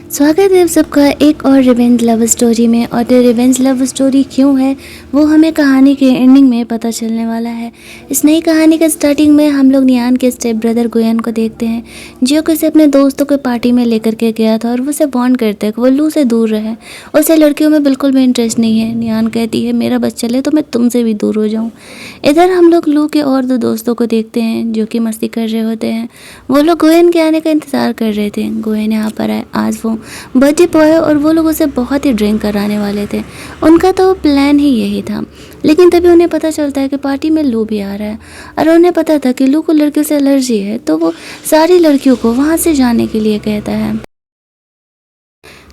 स्वागत है आप सबका एक और रिवेंज लव स्टोरी में। और ये रिवेंज लव स्टोरी क्यों है वो हमें कहानी के एंडिंग में पता चलने वाला है। इस नई कहानी के स्टार्टिंग में हम लोग नियान के स्टेप ब्रदर गुयन को देखते हैं जो कि उसे अपने दोस्तों के पार्टी में लेकर के गया था और वो उसे वार्न करता है कि वो लू से दूर रहे। उसे लड़कियों में बिल्कुल भी इंटरेस्ट नहीं है। नियान कहती है मेरा बस चले तो मैं तुमसे भी दूर हो जाऊँ। इधर हम लोग लू के और दो दोस्तों को देखते हैं जो कि मस्ती कर रहे होते हैं। वो लोग गुयन के आने का इंतज़ार कर रहे थे। गुयन यहाँ पर आए, आज वो बर्थडे बॉय और वो लोग उसे बहुत ही ड्रिंक कराने वाले थे। उनका तो प्लान ही यही था। लेकिन तभी उन्हें पता चलता है कि पार्टी में लू भी आ रहा है और उन्हें पता था कि लू को लड़कियों से एलर्जी है, तो वो सारी लड़कियों को वहाँ से जाने के लिए कहता है।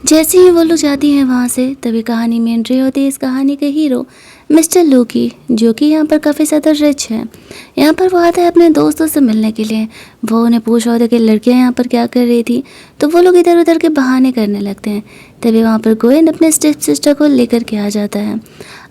जैसे ही वो लोग जाती हैं वहाँ से, तभी कहानी में एंट्री होती है इस कहानी के हीरो मिस्टर लू की, जो कि यहाँ पर काफ़ी ज़्यादा रिच है। यहाँ पर वो आता है अपने दोस्तों से मिलने के लिए। वो उन्हें पूछ रहा होता है कि लड़कियाँ यहाँ पर क्या कर रही थी, तो वो लोग इधर उधर के बहाने करने लगते हैं। तभी वहाँ पर गोयन अपने स्टेप सिस्टर को लेकर के आ जाता है।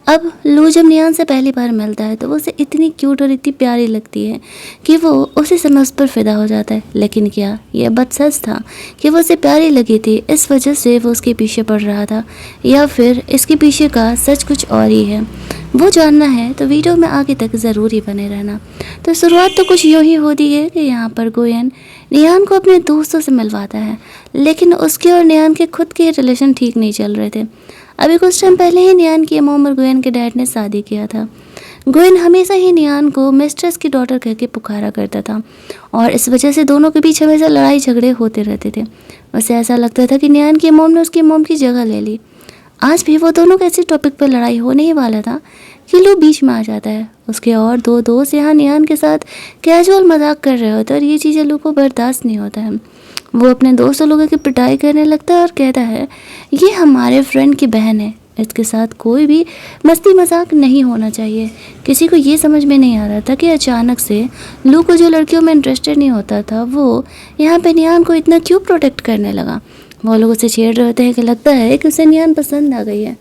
अब लू जब नियान से पहली बार मिलता है तो वो उसे इतनी क्यूट और इतनी प्यारी लगती है कि वो उसी समय उस पर फिदा हो जाता है। लेकिन क्या यह बात सच था कि वो उसे प्यारी लगी थी इस वजह से वो उसके पीछे पड़ रहा था, या फिर इसके पीछे का सच कुछ और ही है? वो जानना है तो वीडियो में आगे तक ज़रूर ही बने रहना। तो शुरुआत तो कुछ यूँ ही होती है कि यहाँ पर गोयन नियान को अपने दोस्तों से मिलवाता है, लेकिन उसके और नियान के खुद के रिलेशन ठीक नहीं चल रहे थे। अभी कुछ टाइम पहले ही नियान की मॉम और गोयन के डैड ने शादी किया था। गोयन हमेशा ही नियान को मिस्ट्रेस की डॉटर कह के पुकारा करता था और इस वजह से दोनों के बीच हमेशा लड़ाई झगड़े होते रहते थे। उसे ऐसा लगता था कि नियान की मॉम ने उसकी मॉम की जगह ले ली। आज भी वो दोनों के ऐसे टॉपिक पर लड़ाई होने ही वाला था कि लू बीच में आ जाता है। उसके और दो दोस्त यहाँ नियान के साथ कैजुअल मजाक कर रहे होते हैं और ये चीज़ें लू को बर्दाश्त नहीं होता है। वो अपने दोस्तों लोगों की पिटाई करने लगता है और कहता है ये हमारे फ्रेंड की बहन है, इसके साथ कोई भी मस्ती मजाक नहीं होना चाहिए। किसी को ये समझ में नहीं आ रहा था कि अचानक से लू को जो लड़कियों में इंटरेस्टेड नहीं होता था वो यहाँ पे नियान को इतना क्यों प्रोटेक्ट करने लगा। वो लोग उसे छेड़ रहे होते हैं कि लगता है कि उसे नियान पसंद आ गई है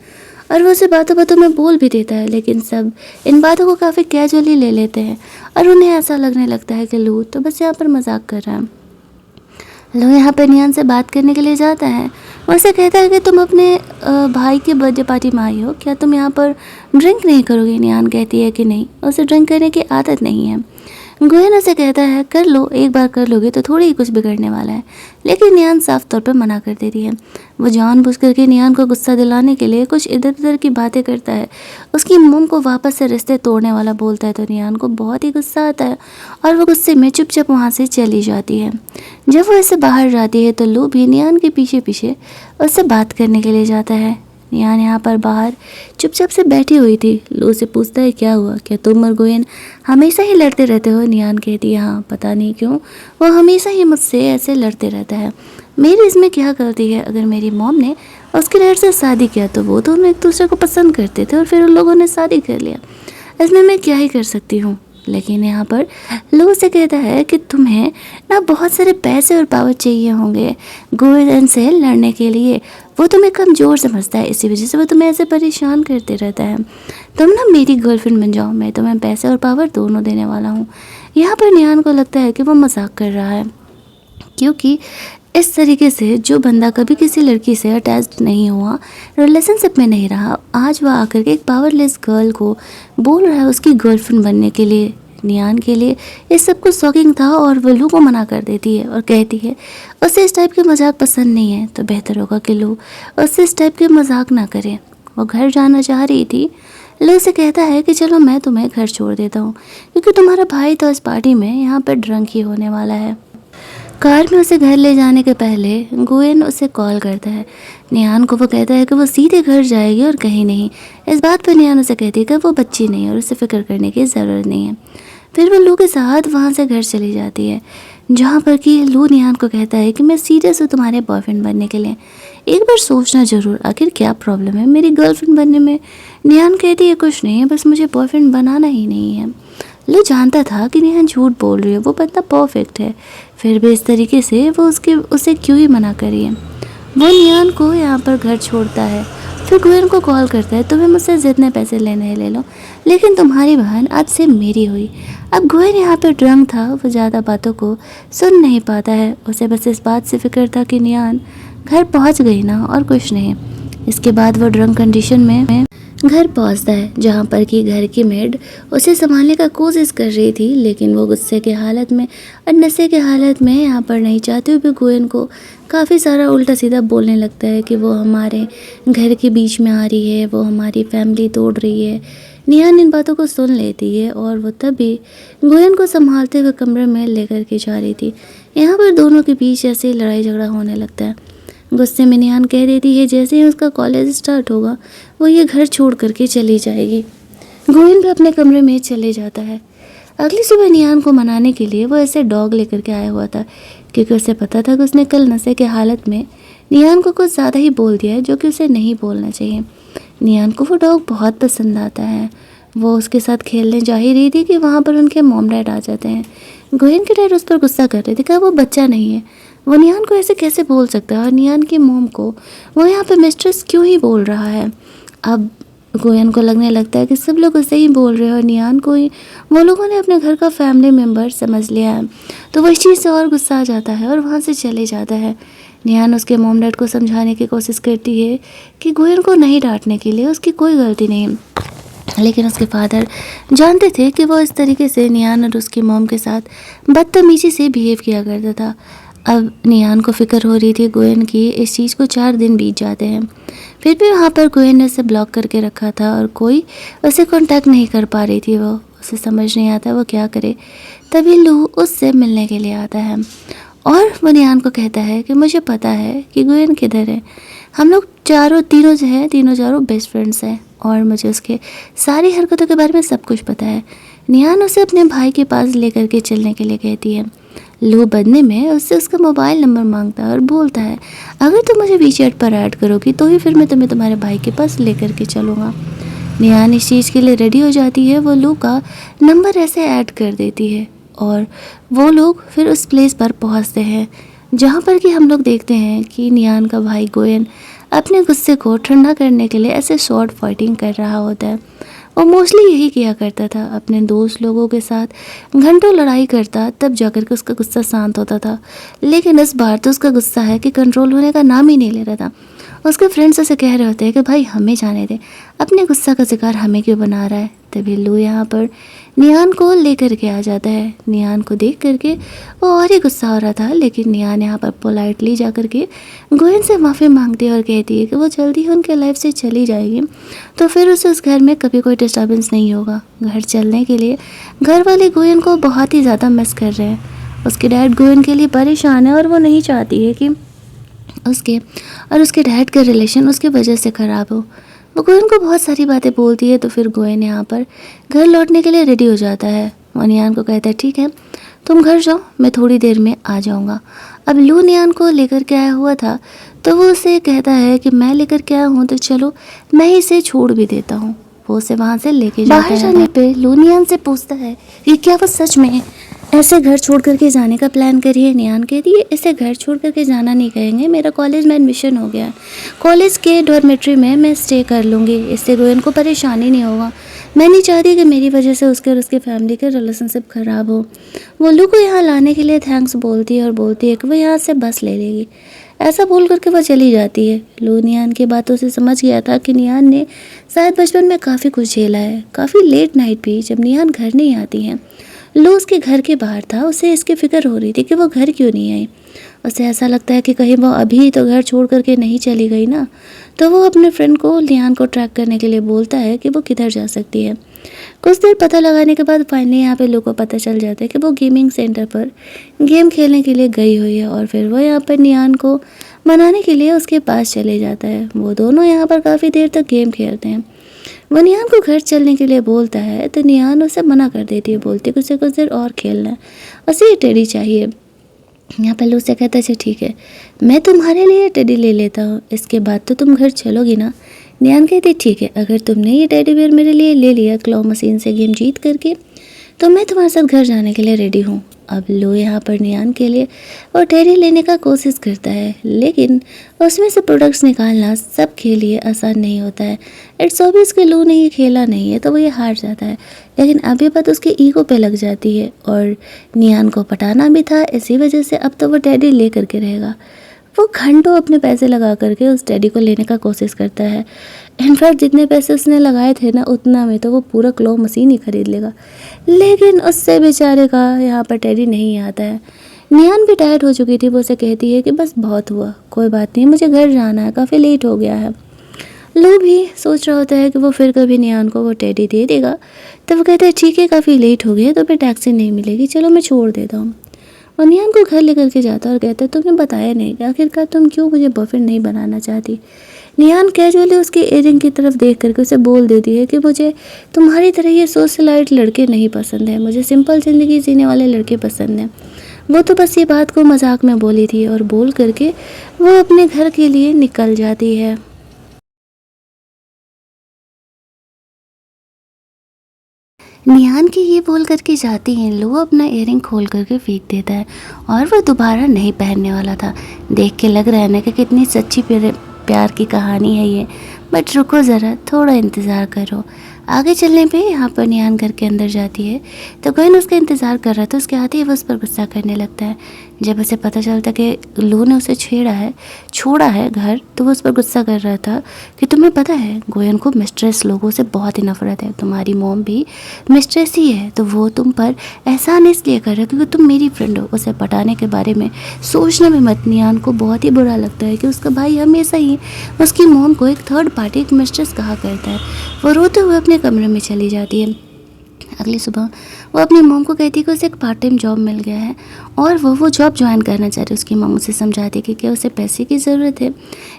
और वो उसे बातों बातों में बोल भी देता है, लेकिन सब इन बातों को काफ़ी कैजुअली ले लेते हैं और उन्हें ऐसा लगने लगता है कि लू तो बस यहाँ पर मजाक कर रहा है। लू यहाँ पर नियान से बात करने के लिए जाता है। वो उसे कहता है कि तुम अपने भाई के बर्थडे पार्टी में आई हो, क्या तुम यहाँ पर ड्रिंक नहीं करोगे? नियान कहती है कि नहीं, उसे ड्रिंक करने की आदत नहीं है। गोयन उसे कहता है कर लो, एक बार कर लोगे तो थोड़ी ही कुछ बिगड़ने वाला है, लेकिन नियान साफ तौर पर मना कर देती है। वो जानबूझ करके नियान को गुस्सा दिलाने के लिए कुछ इधर उधर की बातें करता है। उसकी मॉम को वापस से रिश्ते तोड़ने वाला बोलता है तो नियान को बहुत ही गुस्सा आता है और वो गुस्से में चुपचाप वहाँ से चली जाती है। जब वो ऐसे बाहर जाती है तो लू भी नियान के पीछे पीछे उससे बात करने के लिए जाता है। नियान यहाँ पर बाहर चुपचाप से बैठी हुई थी। लू से पूछता है क्या हुआ, क्या तुम और गोयन हमेशा ही लड़ते रहते हो? नियान कहती है हाँ, पता नहीं क्यों वो हमेशा ही मुझसे ऐसे लड़ते रहता है। मेरी इसमें क्या गलती है? अगर मेरी मॉम ने उसके डैड से शादी किया तो वो दोनों एक दूसरे को पसंद करते थे और फिर उन लोगों ने शादी कर लिया, इसमें मैं क्या ही कर सकती हूँ। लेकिन यहाँ पर लू से कहता है कि तुम्हें ना बहुत सारे पैसे और पावर चाहिए होंगे गोयन से लड़ने के लिए। वो तुम्हें कमज़ोर समझता है, इसी वजह से वो तुम्हें ऐसे परेशान करते रहता है। तुम ना मेरी गर्लफ्रेंड बन जाओ, मैं तुम्हें पैसे और पावर दोनों देने वाला हूँ। यहाँ पर नियान को लगता है कि वो मजाक कर रहा है, क्योंकि इस तरीके से जो बंदा कभी किसी लड़की से अटैच्ड नहीं हुआ, रिलेशनशिप में नहीं रहा, आज वह आकर के एक पावरलेस गर्ल को बोल रहा है उसकी गर्लफ्रेंड बनने के लिए। नियान के लिए इस सब कुछ शॉकिंग था और वो लू को मना कर देती है और कहती है उसे इस टाइप के मजाक पसंद नहीं है, तो बेहतर होगा कि लू उससे इस टाइप के मजाक ना करे। वो घर जाना चाह रही थी। लू से कहता है कि चलो मैं तुम्हें घर छोड़ देता हूँ, क्योंकि तुम्हारा भाई तो इस पार्टी में यहाँ पर ड्रंक ही होने वाला है। कार में उसे घर ले जाने के पहले गोयन उसे कॉल करता है। नियान को वो कहता है कि वो सीधे घर जाएगी और कहीं नहीं। इस बात पर नियान उसे कहती है कि वो बच्ची नहीं है और उसे फिक्र करने की ज़रूरत नहीं है। फिर वो लू के साथ वहाँ से घर चली जाती है, जहाँ पर कि लू नियान को कहता है कि मैं सीरियस हूँ तुम्हारे बॉयफ्रेंड बनने के लिए, एक बार सोचना ज़रूर, आखिर क्या प्रॉब्लम है मेरी गर्लफ्रेंड बनने में। नियान कहती है कुछ नहीं है, बस मुझे बॉयफ्रेंड बनाना ही नहीं है। लू जानता था कि नियान झूठ बोल रही है, वो बंदा परफेक्ट है, फिर भी इस तरीके से वो उसे क्यों ही मना करी है। वो नियान को यहाँ पर घर छोड़ता है। फिर गोयन को कॉल करता है तुम्हें मुझसे जितने पैसे लेने हैं ले लो, लेकिन तुम्हारी बहन आज से मेरी हुई। अब गोयन यहाँ पर ड्रंक था, वो ज़्यादा बातों को सुन नहीं पाता है। उसे बस इस बात से फिक्र था कि नियान घर पहुंच गई ना और कुछ नहीं। इसके बाद वो ड्रंक कंडीशन में घर पहुंचता है, जहां पर कि घर की मेड उसे संभालने का कोशिश कर रही थी, लेकिन वो गुस्से के हालत में और नशे के हालत में यहाँ पर नहीं चाहते हुए भी गोयन को काफ़ी सारा उल्टा सीधा बोलने लगता है कि वो हमारे घर के बीच में आ रही है, वो हमारी फैमिली तोड़ रही है। निहान इन बातों को सुन लेती है और वो तभी गोयन को संभालते हुए कमरे में लेकर के जा रही थी। यहाँ पर दोनों के बीच ऐसे लड़ाई झगड़ा होने लगता है। गुस्से में निहान कह देती है जैसे ही उसका कॉलेज स्टार्ट होगा वो ये घर छोड़ करके चली जाएगी। गोयन भी अपने कमरे में चले जाता है। अगली सुबह निहान को मनाने के लिए वो ऐसे डॉग लेकर के आया हुआ था, क्योंकि उसे पता था कि उसने कल नशे के हालत में निहान को कुछ ज़्यादा ही बोल दिया है जो कि उसे नहीं बोलना चाहिए। निहान को वो डॉग बहुत पसंद आता है। वो उसके साथ खेलने जा ही रही थी कि वहाँ पर उनके मॉम डैड आ जाते हैं। गोयन के डैड उस पर गुस्सा कर रहे थे कि वो बच्चा नहीं है, वो निहान को ऐसे कैसे बोल सकता है, और निहान की मॉम को वो यहाँ पे मिस्ट्रेस क्यों ही बोल रहा है। अब गोयन को लगने लगता है कि सब लोग उसे ही बोल रहे हैं और निहान को ही वो लोगों ने अपने घर का फैमिली मेम्बर समझ लिया है। तो वो इस चीज़ से और गुस्सा आ जाता है और वहाँ से चले जाता है। निहान उसके मॉम डैड को समझाने की कोशिश करती है कि गोयन को नहीं डांटने के लिए, उसकी कोई गलती नहीं, लेकिन उसके फादर जानते थे कि वो इस तरीके से निहान और उसकी मॉम के साथ बदतमीजी से बिहेव किया करता था। अब निहान को फिक्र हो रही थी गोयन की। इस चीज़ को 4 दिन बीत जाते हैं, फिर भी वहाँ पर गोयन ने उसे ब्लॉक करके रखा था और कोई उसे कांटेक्ट नहीं कर पा रही थी। वो उसे समझ नहीं आता वो क्या करे। तभी लू उससे मिलने के लिए आता है और वो निहान को कहता है कि मुझे पता है कि गोयन किधर है। हम लोग तीनों जो है तीनों चारों बेस्ट फ्रेंड्स हैं और मुझे उसके सारी हरकतों के बारे में सब कुछ पता है। निहान उसे अपने भाई के पास लेकर के चलने के लिए कहती है। लू बदले में उससे उसका मोबाइल नंबर मांगता है और बोलता है अगर तुम मुझे वीचैट पर ऐड करोगी तो ही फिर मैं तुम्हें तुम्हारे भाई के पास लेकर के चलूँगा। निहान इस चीज़ के लिए रेडी हो जाती है। वो लू का नंबर ऐसे ऐड कर देती है और वो लोग फिर उस प्लेस पर पहुंचते हैं जहां पर कि हम लोग देखते हैं कि निहान का भाई गोयन अपने गुस्से को ठंडा करने के लिए ऐसे शॉर्ट फाइटिंग कर रहा होता है। वो मोस्टली यही किया करता था, अपने दोस्त लोगों के साथ घंटों लड़ाई करता तब जाकर के उसका गुस्सा शांत होता था। लेकिन इस बार तो उसका गुस्सा है कि कंट्रोल होने का नाम ही नहीं ले रहा था। उसके फ्रेंड्स उसे कह रहे होते हैं कि भाई हमें जाने दे, अपने गुस्सा का शिकार हमें क्यों बना रहा है। तभी लू यहाँ पर निहान को लेकर के आ जाता है। निहान को देख करके वो और ही गुस्सा हो रहा था, लेकिन निहान यहाँ पर पोलाइटली जा करके गोयन से माफ़ी मांगती है और कहती है कि वो जल्दी ही उनके लाइफ से चली जाएगी, तो फिर उस घर में कभी कोई डिस्टर्बेंस नहीं होगा। घर चलने के लिए घर वाले गोयन को बहुत ही ज़्यादा मिस कर रहे हैं। उसके डैड गोयन के लिए परेशान है और वो नहीं चाहती है कि उसके और उसके डैड का रिलेशन उसकी वजह से ख़राब हो। वो गोयन को बहुत सारी बातें बोलती है, तो फिर गोयन यहाँ पर घर लौटने के लिए रेडी हो जाता है। वो निहान को कहता है ठीक है तुम घर जाओ, मैं थोड़ी देर में आ जाऊँगा। अब लू निहान को लेकर के आया हुआ था, तो वो उसे कहता है कि मैं लेकर के आया हूँ तो चलो मैं ही इसे छोड़ भी देता हूँ। वो उसे वहाँ से लेके जाता है। बाहर जाने पे लू निहान से पूछता है कि क्या वो सच में ऐसे घर छोड़ करके जाने का प्लान करिए। निहान कहती है इसे घर छोड़ करके जाना नहीं कहेंगे, मेरा कॉलेज में एडमिशन हो गया है, कॉलेज के डॉर्मेट्री में मैं स्टे कर लूँगी, इससे गोयन को परेशानी नहीं होगा। मैं नहीं चाहती कि मेरी वजह से उसके और उसके फैमिली के रिलेशनशिप ख़राब हो। वो लू को यहाँ लाने के लिए थैंक्स बोलती है और बोलती है कि वो यहाँ से बस ले लेगी। ऐसा बोल करके वो चली जाती है। लू निहान की बातों से समझ गया था कि निहान ने शायद बचपन में काफ़ी कुछ झेला है। काफ़ी लेट नाइट भी जब निहान घर नहीं आती हैं, लू उसके घर के बाहर था। उसे इसकी फ़िक्र हो रही थी कि वो घर क्यों नहीं आई। उसे ऐसा लगता है कि कहीं वो अभी तो घर छोड़ करके नहीं चली गई ना। तो वो अपने फ्रेंड को निहान को ट्रैक करने के लिए बोलता है कि वो किधर जा सकती है। कुछ देर पता लगाने के बाद फाइनली यहाँ पे लू को पता चल जाता है कि वो गेमिंग सेंटर पर गेम खेलने के लिए गई हुई है और फिर वो यहाँ पर निहान को मनाने के लिए उसके पास चले जाता है। वो दोनों यहाँ पर काफ़ी देर तक गेम खेलते हैं। वो निहान को घर चलने के लिए बोलता है तो निहान उसे मना कर देती है, बोलती है कुछ देर और खेलना है, उसे ये टेडी चाहिए। यहाँ पर लू से कहता है ठीक है मैं तुम्हारे लिए टेडी ले लेता हूँ, इसके बाद तो तुम घर चलोगी ना। निहान कहती ठीक है अगर तुमने ये टेडी बेयर मेरे लिए ले लिया क्लॉ मशीन से गेम जीत करके तो मैं तुम्हारे साथ घर जाने के लिए रेडी हूँ। अब लू यहाँ पर निहान के लिए और टेडी लेने का कोशिश करता है, लेकिन उसमें से प्रोडक्ट्स निकालना सबके लिए आसान नहीं होता है। इट्स ऑब्वियस कि लू ने ये खेला नहीं है तो वो ये हार जाता है, लेकिन अब ये बात उसके ईगो पे लग जाती है और निहान को पटाना भी था, इसी वजह से अब तो वो टेडी ले करके रहेगा। वो घंटों अपने पैसे लगा करके उस टेडी को लेने का कोशिश करता है। इनफैक्ट जितने पैसे उसने लगाए थे ना, उतना में तो वो पूरा क्लो मशीन ही खरीद लेगा, लेकिन उससे बेचारे का यहाँ पर टेडी नहीं आता है। नियान भी टायर्ड हो चुकी थी। वो उसे कहती है कि बस बहुत हुआ, कोई बात नहीं, मुझे घर जाना है, काफ़ी लेट हो गया है। लू भी सोच रहा होता है कि वो फिर कभी नियान को वो टेडी दे देगा। तो वो कहता है ठीक है, काफ़ी लेट हो गया तो फिर टैक्सी नहीं मिलेगी, चलो मैं छोड़ देता हूँ। और नियान को घर लेकर के जाता है और कहता है तुमने बताया नहीं कि आखिरकार तुम क्यों मुझे बॉयफ्रेंड नहीं बनाना चाहती। नियान कैजुअली उसके इयरिंग की तरफ देख करके उसे बोल देती है कि मुझे तुम्हारी तरह ये सोशलाइट लड़के नहीं पसंद है, मुझे सिंपल ज़िंदगी जीने वाले लड़के पसंद हैं। वो तो बस ये बात को मजाक में बोली थी, और बोल करके वो अपने घर के लिए निकल जाती है। निहान की ये बोल करके जाती हैं, लो अपना इयरिंग खोल करके फेंक देता है और वो दोबारा नहीं पहनने वाला था। देख के लग रहा है ना कि कितनी सच्ची प्यार की कहानी है ये। बट रुको ज़रा, थोड़ा इंतज़ार करो। आगे चलने पे यहाँ पर निहान घर के अंदर जाती है तो गगन उसका इंतज़ार कर रहा था। उसके आते ही वो उस पर गुस्सा करने लगता है। जब उसे पता चलता कि लू ने उसे छोड़ा है घर, तो वो उस पर गुस्सा कर रहा था कि तुम्हें पता है गोयन को मिस्ट्रेस लोगों से बहुत ही नफरत है, तुम्हारी मॉम भी मिस्ट्रेस ही है, तो वो तुम पर एहसान इसलिए कर रहा है क्योंकि तुम मेरी फ्रेंड हो। उसे पटाने के बारे में सोचना भी मत। नियान को बहुत ही बुरा लगता है कि उसका भाई हमेशा ही उसकी मॉम को एक थर्ड पार्टी, एक मिस्ट्रेस कहा करता है। वो रोते हुए अपने कमरे में चली जाती है। अगली सुबह वो अपनी मॉम को कहती है कि उसे एक पार्ट टाइम जॉब मिल गया है और वो जॉब ज्वाइन करना चाह रही है। उसकी मॉम उसे समझाती है कि क्या उसे पैसे की ज़रूरत है।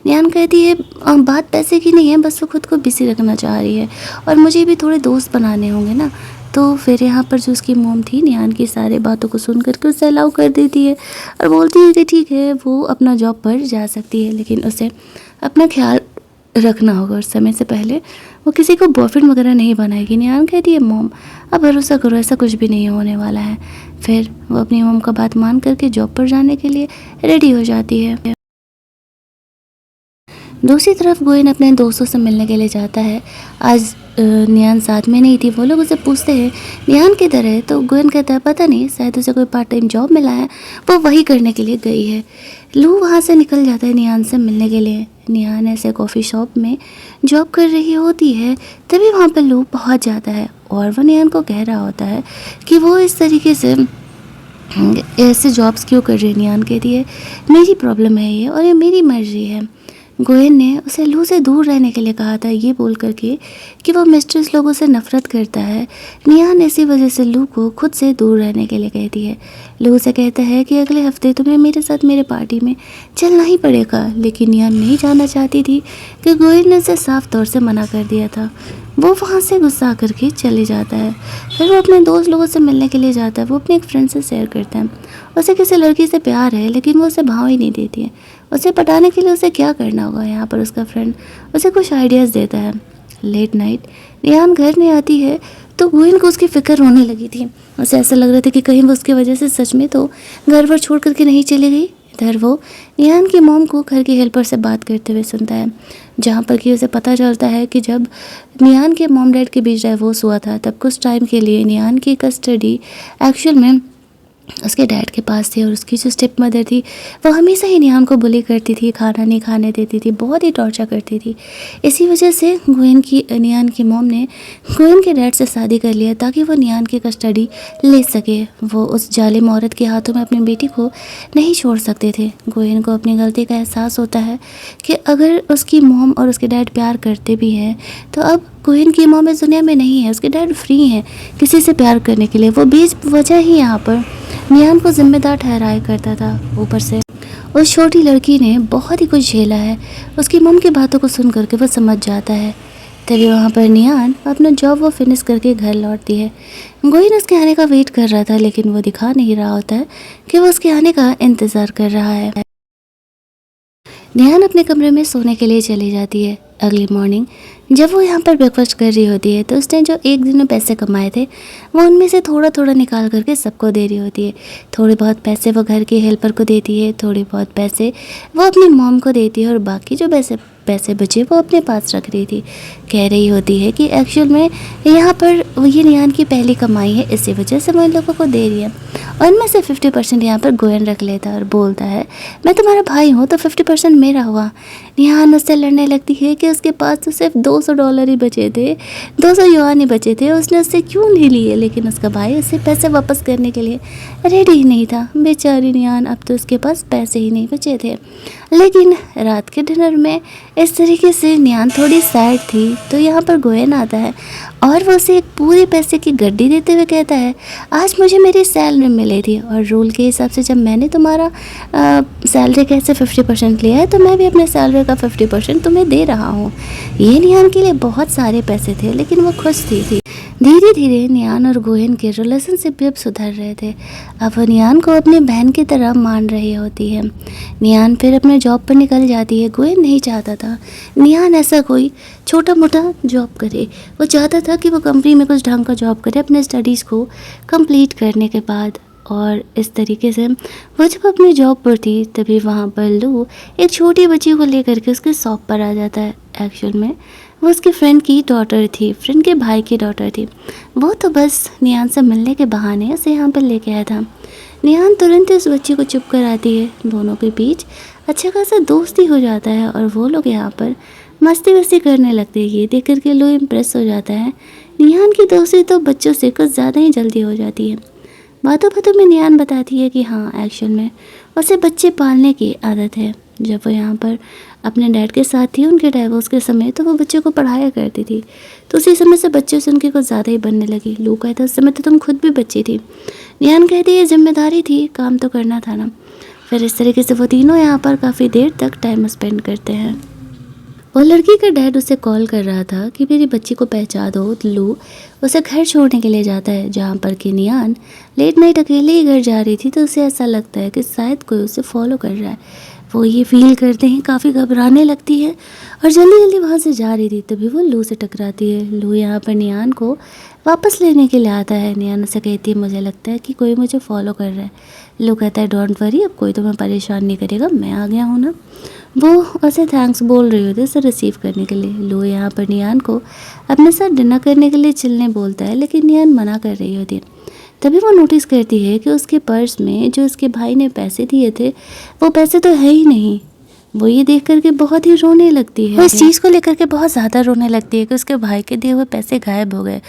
नियान कहती है बात पैसे की नहीं है, बस वो खुद को बिजी रखना चाह रही है और मुझे भी थोड़े दोस्त बनाने होंगे ना। तो फिर यहाँ पर जो उसकी मॉम थी, नियान की सारी बातों को सुन करके उसे अलाउ कर देती है और बोलती है कि ठीक है, वो अपना जॉब पर जा सकती है, लेकिन उसे अपना ख्याल रखना होगा और समय से पहले वो किसी को बॉयफ्रेंड वगैरह नहीं बनाएगी। नियान कहती है मॉम अब भरोसा करो, ऐसा कुछ भी नहीं होने वाला है। फिर वो अपनी मॉम का बात मान करके जॉब पर जाने के लिए रेडी हो जाती है। दूसरी तरफ गोयन अपने दोस्तों से मिलने के लिए जाता है। आज नियान साथ में नहीं थी। वो लोग उसे पूछते हैं नियान किधर है, तो गोयन कहता है पता नहीं, शायद उसे कोई पार्ट टाइम जॉब मिला है, वो वही करने के लिए गई है। लू वहाँ से निकल जाता है नियान से मिलने के लिए। नियान ऐसे कॉफ़ी शॉप में जॉब कर रही होती है, तभी वहाँ पर लू पहुँच जाता है और वो नियान को कह रहा होता है कि वो इस तरीके से ऐसे जॉब्स क्यों कर रही है। नियान कहती है मेरी प्रॉब्लम है ये और ये मेरी मर्जी है। गोयन ने उसे लू से दूर रहने के लिए कहा था, ये बोल करके कि वो मिस्ट्रेस लोगों से नफरत करता है। नियान इसी वजह से लू को खुद से दूर रहने के लिए कहती है। लू से कहता है कि अगले हफ्ते तुम्हें मेरे साथ मेरे पार्टी में चलना ही पड़ेगा, लेकिन नियान नहीं जाना चाहती थी कि गोयन ने उसे साफ तौर से मना कर दिया था। वो वहाँ से गुस्सा करके चले जाता है। फिर वो अपने दोस्त लोगों से मिलने के लिए जाता है। वो अपने एक फ्रेंड से शेयर करता है उसे किसी लड़की से प्यार है, लेकिन वो उसे भाव ही नहीं देती है। उसे पटाने के लिए उसे क्या करना होगा। यहाँ पर उसका फ्रेंड उसे कुछ आइडियाज़ देता है। लेट नाइट नियान घर में आती है तो गोयन को उसकी फ़िक्र होने लगी थी। उसे ऐसा लग रहा था कि कहीं वो उसकी वजह से सच में तो घर पर छोड़ करके नहीं चली गई। इधर वो नियान की मॉम को घर की हेल्पर से बात करते हुए सुनता है, जहाँ पर कि उसे पता चलता है कि जब नियान के मॉम डैड के बीच डाइवोर्स हुआ था, तब कुछ टाइम के लिए नियान की कस्टडी एक्चुअल में उसके डैड के पास थी और उसकी जो स्टेप मदर थी वो हमेशा ही नियान को बुली करती थी, खाना नहीं खाने देती थी, बहुत ही टॉर्चर करती थी। इसी वजह से नियान की मॉम ने गोयन के डैड से शादी कर लिया ताकि वो नियान की कस्टडी ले सके। वो उस जालिम औरत के हाथों में अपनी बेटी को नहीं छोड़ सकते थे। गोयन को अपनी गलती का एहसास होता है कि अगर उसकी मॉम और उसके डैड प्यार करते भी हैं तो अब गोयन की मॉम इस दुनिया में नहीं है, उसके डैड फ्री हैं किसी से प्यार करने के लिए। वो बेज वजह ही यहाँ पर नियान को जिम्मेदार ठहराया करता था। ऊपर से उस छोटी लड़की ने बहुत ही कुछ झेला है। उसकी मॉम की बातों को सुन करके वो समझ जाता है। तभी वहाँ पर नियान अपना जॉब वो फिनिश करके घर लौटती है। गोयन उसके आने का वेट कर रहा था, लेकिन वो दिखा नहीं रहा होता है कि वो उसके आने का इंतज़ार कर रहा है। नियान अपने कमरे में सोने के लिए चली जाती है। अगली मॉर्निंग जब वो यहाँ पर ब्रेकफास्ट कर रही होती है तो उसने जो एक दिन में पैसे कमाए थे वो उनमें से थोड़ा थोड़ा निकाल करके सबको दे रही होती है। थोड़े बहुत पैसे वो घर की हेल्पर को देती है, थोड़े बहुत पैसे वो अपनी मॉम को देती है और बाकी जो पैसे पैसे बचे वो अपने पास रख रही थी। कह रही होती है कि एक्चुअल में यहाँ पर ये नियान की पहली कमाई है, इसी वजह से वो इन लोगों को दे रही है। और इनमें से 50% यहाँ पर गोयन रख लेता है और बोलता है मैं तुम्हारा भाई हूँ तो 50% मेरा हुआ। निहान उससे लड़ने लगती है कि उसके पास तो सिर्फ $200 ही बचे थे, 200 युआन ही बचे थे, उसने उससे क्यों नहीं लिए। लेकिन उसका भाई उससे पैसे वापस करने के लिए रेडी ही नहीं था। बेचारी निहान, अब तो उसके पास पैसे ही नहीं बचे थे। लेकिन रात के डिनर में इस तरीके से निहान थोड़ी सैड थी तो यहाँ पर गोयन आता है और वो उसे एक पूरे पैसे की गड्डी देते हुए कहता है आज मुझे मेरी सैलरी मिली थी और रूल के हिसाब से जब मैंने तुम्हारा सैलरी का ऐसे 50% लिया है तो मैं भी अपने सैलरी का 50% तुम्हें दे रहा हूँ। ये निहान के लिए बहुत सारे पैसे थे लेकिन वो खुश थी। धीरे धीरे निहान और गोयन के रिलेशनशिप भी अब सुधर रहे थे। अब वो निहान को अपनी बहन की तरह मान रही होती है। निहान फिर अपने जॉब पर निकल जाती है। गोयन नहीं चाहता था निहान ऐसा कोई छोटा मोटा जॉब करे, वो चाहता था कि वो कंपनी में कुछ ढंग का जॉब करे अपने स्टडीज़ को कंप्लीट करने के बाद। और इस तरीके से वो जब अपनी जॉब पर थी तभी वहाँ पर लू एक छोटी बच्ची को लेकर के उसके शॉप पर आ जाता है। एक्चुअल में वो उसके फ्रेंड की डॉटर थी, फ्रेंड के भाई की डॉटर थी। वो तो बस निहान से मिलने के बहाने उसे यहाँ पर लेके आया था। निहान तुरंत इस बच्ची को चुप कर आती है। दोनों के बीच अच्छा खासा दोस्ती हो जाता है और वो लोग यहाँ पर मस्ती वस्ती करने लगते हैं। ये देख करके लो इम्प्रेस हो जाता है। निहान की दोस्ती तो बच्चों से कुछ ज़्यादा ही जल्दी हो जाती है। बातों बातों में निहान बताती है कि हाँ एक्चुअल में उसे बच्चे पालने की आदत है। जब वो यहाँ पर अपने डैड के साथ थी उनके डाइवोर्स के समय तो वो बच्चे को पढ़ाया करती थी, तो उसी समय से बच्चे से उनकी कुछ ज़्यादा ही बनने लगी। लू कहता उस समय तो तुम खुद भी बच्ची थी। निहान कहती है जिम्मेदारी थी, काम तो करना था ना। फिर इस तरीके से वो तीनों यहाँ पर काफ़ी देर तक टाइम स्पेंड करते हैं। और लड़की का डैड उसे कॉल कर रहा था कि मेरी बच्ची को पहुंचा दो। लू उसे घर छोड़ने के लिए जाता है जहाँ पर कि निहान लेट नाइट अकेले ही घर जा रही थी तो उसे ऐसा लगता है कि शायद कोई उसे फॉलो कर रहा है। वो ये फील करते हैं, काफ़ी घबराने लगती है और जल्दी जल्दी वहाँ से जा रही थी तभी वो लू से टकराती है। लू यहाँ पर निहान को वापस लेने के लिए आता है। निहान उसे कहती है मुझे लगता है कि कोई मुझे फॉलो कर रहा है। लू कहता है डोंट वरी, अब कोई तुम्हें परेशान नहीं करेगा, मैं आ गया हूँ ना। वो उसे थैंक्स बोल रही होती है उसे रिसीव करने के लिए। लू यहाँ पर निहान को अपने साथ डिनर करने के लिए चलने बोलता है लेकिन निहान मना कर रही होती है। तभी वो नोटिस करती है कि उसके पर्स में जो उसके भाई ने पैसे दिए थे वो पैसे तो है ही नहीं। वो ये देख करके बहुत ही रोने लगती है। वो इस चीज़ को लेकर के बहुत ज़्यादा रोने लगती है कि उसके भाई के दिए हुए पैसे गायब हो गए।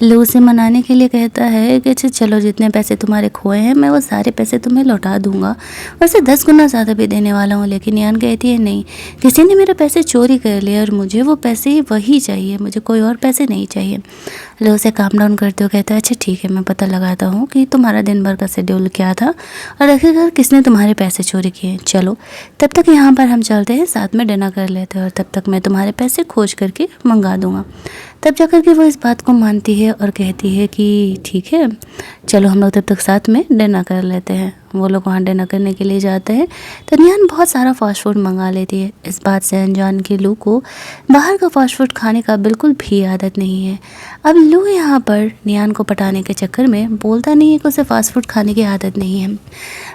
लू उसे मनाने के लिए कहता है कि अच्छा चलो जितने पैसे तुम्हारे खोए हैं मैं वो सारे पैसे तुम्हें लौटा दूंगा, वैसे 10 गुना ज़्यादा भी देने वाला हूँ। लेकिन निहान कहती है नहीं, किसी ने मेरे पैसे चोरी कर लिए और मुझे वो पैसे वही चाहिए, मुझे कोई और पैसे नहीं चाहिए। लू उसे काम डाउन करते हुए कहता है अच्छा ठीक है मैं पता लगाता हूँ कि तुम्हारा दिन भर का शेड्यूल क्या था और आखिरकार किसने तुम्हारे पैसे चोरी किए। चलो तब तक यहाँ पर हम चलते हैं, साथ में डिनर कर लेते हैं और तब तक मैं तुम्हारे पैसे खोज करके मंगा दूंगा। तब जाकर के वो इस बात को मानती है और कहती है कि ठीक है चलो हम लोग तब तक साथ में डिनर कर लेते हैं। वो लोग वहाँ डिनर करने के लिए जाते हैं तो निहान बहुत सारा फास्ट फूड मंगा लेती है। इस बात से अनजान की लू को बाहर का फास्ट फूड खाने का बिल्कुल भी आदत नहीं है। अब लू यहाँ पर निहान को पटाने के चक्कर में बोलता नहीं है कि उसे फास्ट फूड खाने की आदत नहीं है।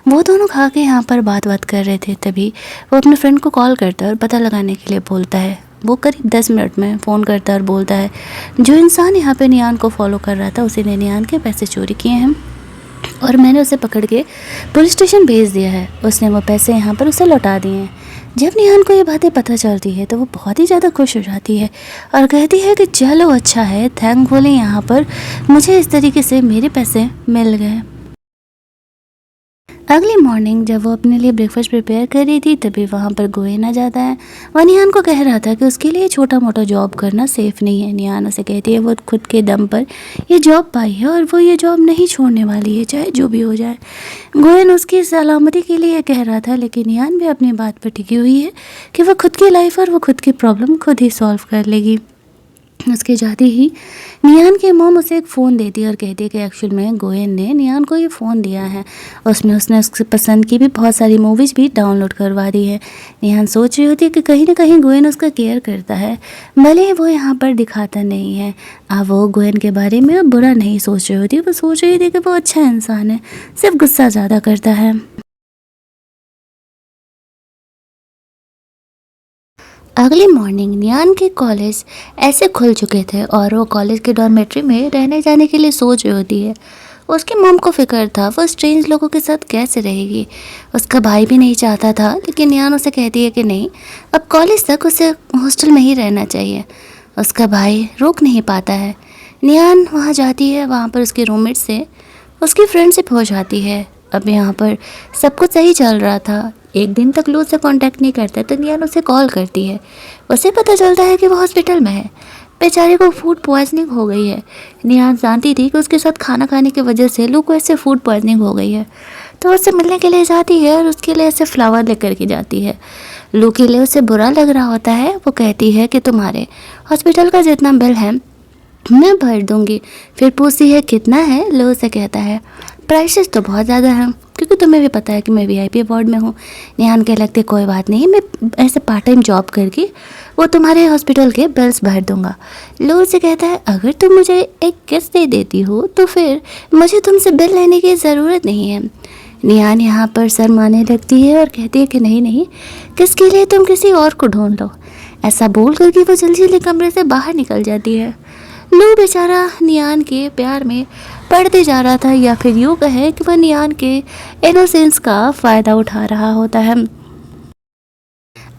वो दोनों खा के यहाँ पर बात कर रहे थे तभी वो अपने फ्रेंड को कॉल करता है और पता लगाने के लिए बोलता है। वो करीब 10 मिनट में फ़ोन करता है और बोलता है जो इंसान यहाँ पे निहान को फॉलो कर रहा था उसी ने निहान के पैसे चोरी किए हैं और मैंने उसे पकड़ के पुलिस स्टेशन भेज दिया है। उसने वो पैसे यहाँ पर उसे लौटा दिए हैं। जब निहान को ये बातें पता चलती है तो वो बहुत ही ज़्यादा खुश हो जाती है और कहती है कि चलो अच्छा है, थैंकफुली यहाँ पर मुझे इस तरीके से मेरे पैसे मिल गए। अगली मॉर्निंग जब वो अपने लिए ब्रेकफास्ट प्रिपेयर कर रही थी तभी वहाँ पर गोयन आ जाता है। वो निहान को कह रहा था कि उसके लिए छोटा मोटा जॉब करना सेफ़ नहीं है। निहान उसे कहती है वो खुद के दम पर ये जॉब पाई है और वो ये जॉब नहीं छोड़ने वाली है चाहे जो भी हो जाए। गोयन उसकी सलामती के लिए कह रहा था लेकिन निहान भी अपनी बात पर टिकी हुई है कि वो खुद की लाइफ और वो खुद की प्रॉब्लम खुद ही सॉल्व कर लेगी। उसके जाते ही निहान की मॉम उसे एक फ़ोन देती है और कहती है कि एक्चुअल में गोयन ने निहान को ये फ़ोन दिया है, उसमें उसने उसकी पसंद की भी बहुत सारी मूवीज़ भी डाउनलोड करवा दी है। निहान सोच रही होती है कि कहीं ना कहीं गोयन उसका केयर करता है, भले ही वो यहाँ पर दिखाता नहीं है। अब वो गोयन के बारे में अब बुरा नहीं सोच रही होती, वो सोच रही थी कि वो अच्छा इंसान है, सिर्फ गुस्सा ज़्यादा करता है। अगली मॉर्निंग नियान के कॉलेज ऐसे खुल चुके थे और वो कॉलेज के डॉर्मेट्री में रहने जाने के लिए सोच रही होती है। उसकी मॉम को फिक्र था वो स्ट्रेंज लोगों के साथ कैसे रहेगी। उसका भाई भी नहीं चाहता था, लेकिन नियान उसे कहती है कि नहीं, अब कॉलेज तक उसे हॉस्टल में ही रहना चाहिए। उसका भाई रोक नहीं पाता है। नियान वहाँ जाती है, वहाँ पर उसके रूममेट से उसकी फ्रेंडशिप हो जाती है। अब यहाँ पर सब कुछ सही चल रहा था। एक दिन तक लू से कांटेक्ट नहीं करता तो नियान उसे कॉल करती है। उसे पता चलता है कि वो हॉस्पिटल में है। बेचारे को फूड पॉइजनिंग हो गई है। नियान जानती थी कि उसके साथ खाना खाने की वजह से लू को ऐसे फूड पॉइजनिंग हो गई है, तो उससे मिलने के लिए जाती है और उसके लिए ऐसे फ्लावर लेकर के जाती है। लू के लिए उसे बुरा लग रहा होता है। वो कहती है कि तुम्हारे हॉस्पिटल का जितना बिल है मैं भर दूंगी। फिर पूछती है कितना है। लो से कहता है प्राइसेस तो बहुत ज़्यादा हैं, क्योंकि तुम्हें भी पता है कि मैं वीआईपी वार्ड में हूँ। निहान कह लगते कोई बात नहीं, मैं ऐसे पार्ट टाइम जॉब करके वो तुम्हारे हॉस्पिटल के बिल्स भर दूंगा। लो से कहता है अगर तुम मुझे एक किस्त दे देती हो तो फिर मुझे तुमसे बिल लेने की ज़रूरत नहीं है। निहान यहाँ पर शर्माने लगती है और कहती है कि नहीं नहीं, किसके लिए तुम किसी और को ढूंढ लो। ऐसा बोल करके वो जल्दी जल्दी कमरे से बाहर निकल जाती है। लू बेचारा नियान के प्यार में पड़ते जा रहा था, या फिर यूँ कहे कि वह नियान के इनोसेंस का फ़ायदा उठा रहा होता है।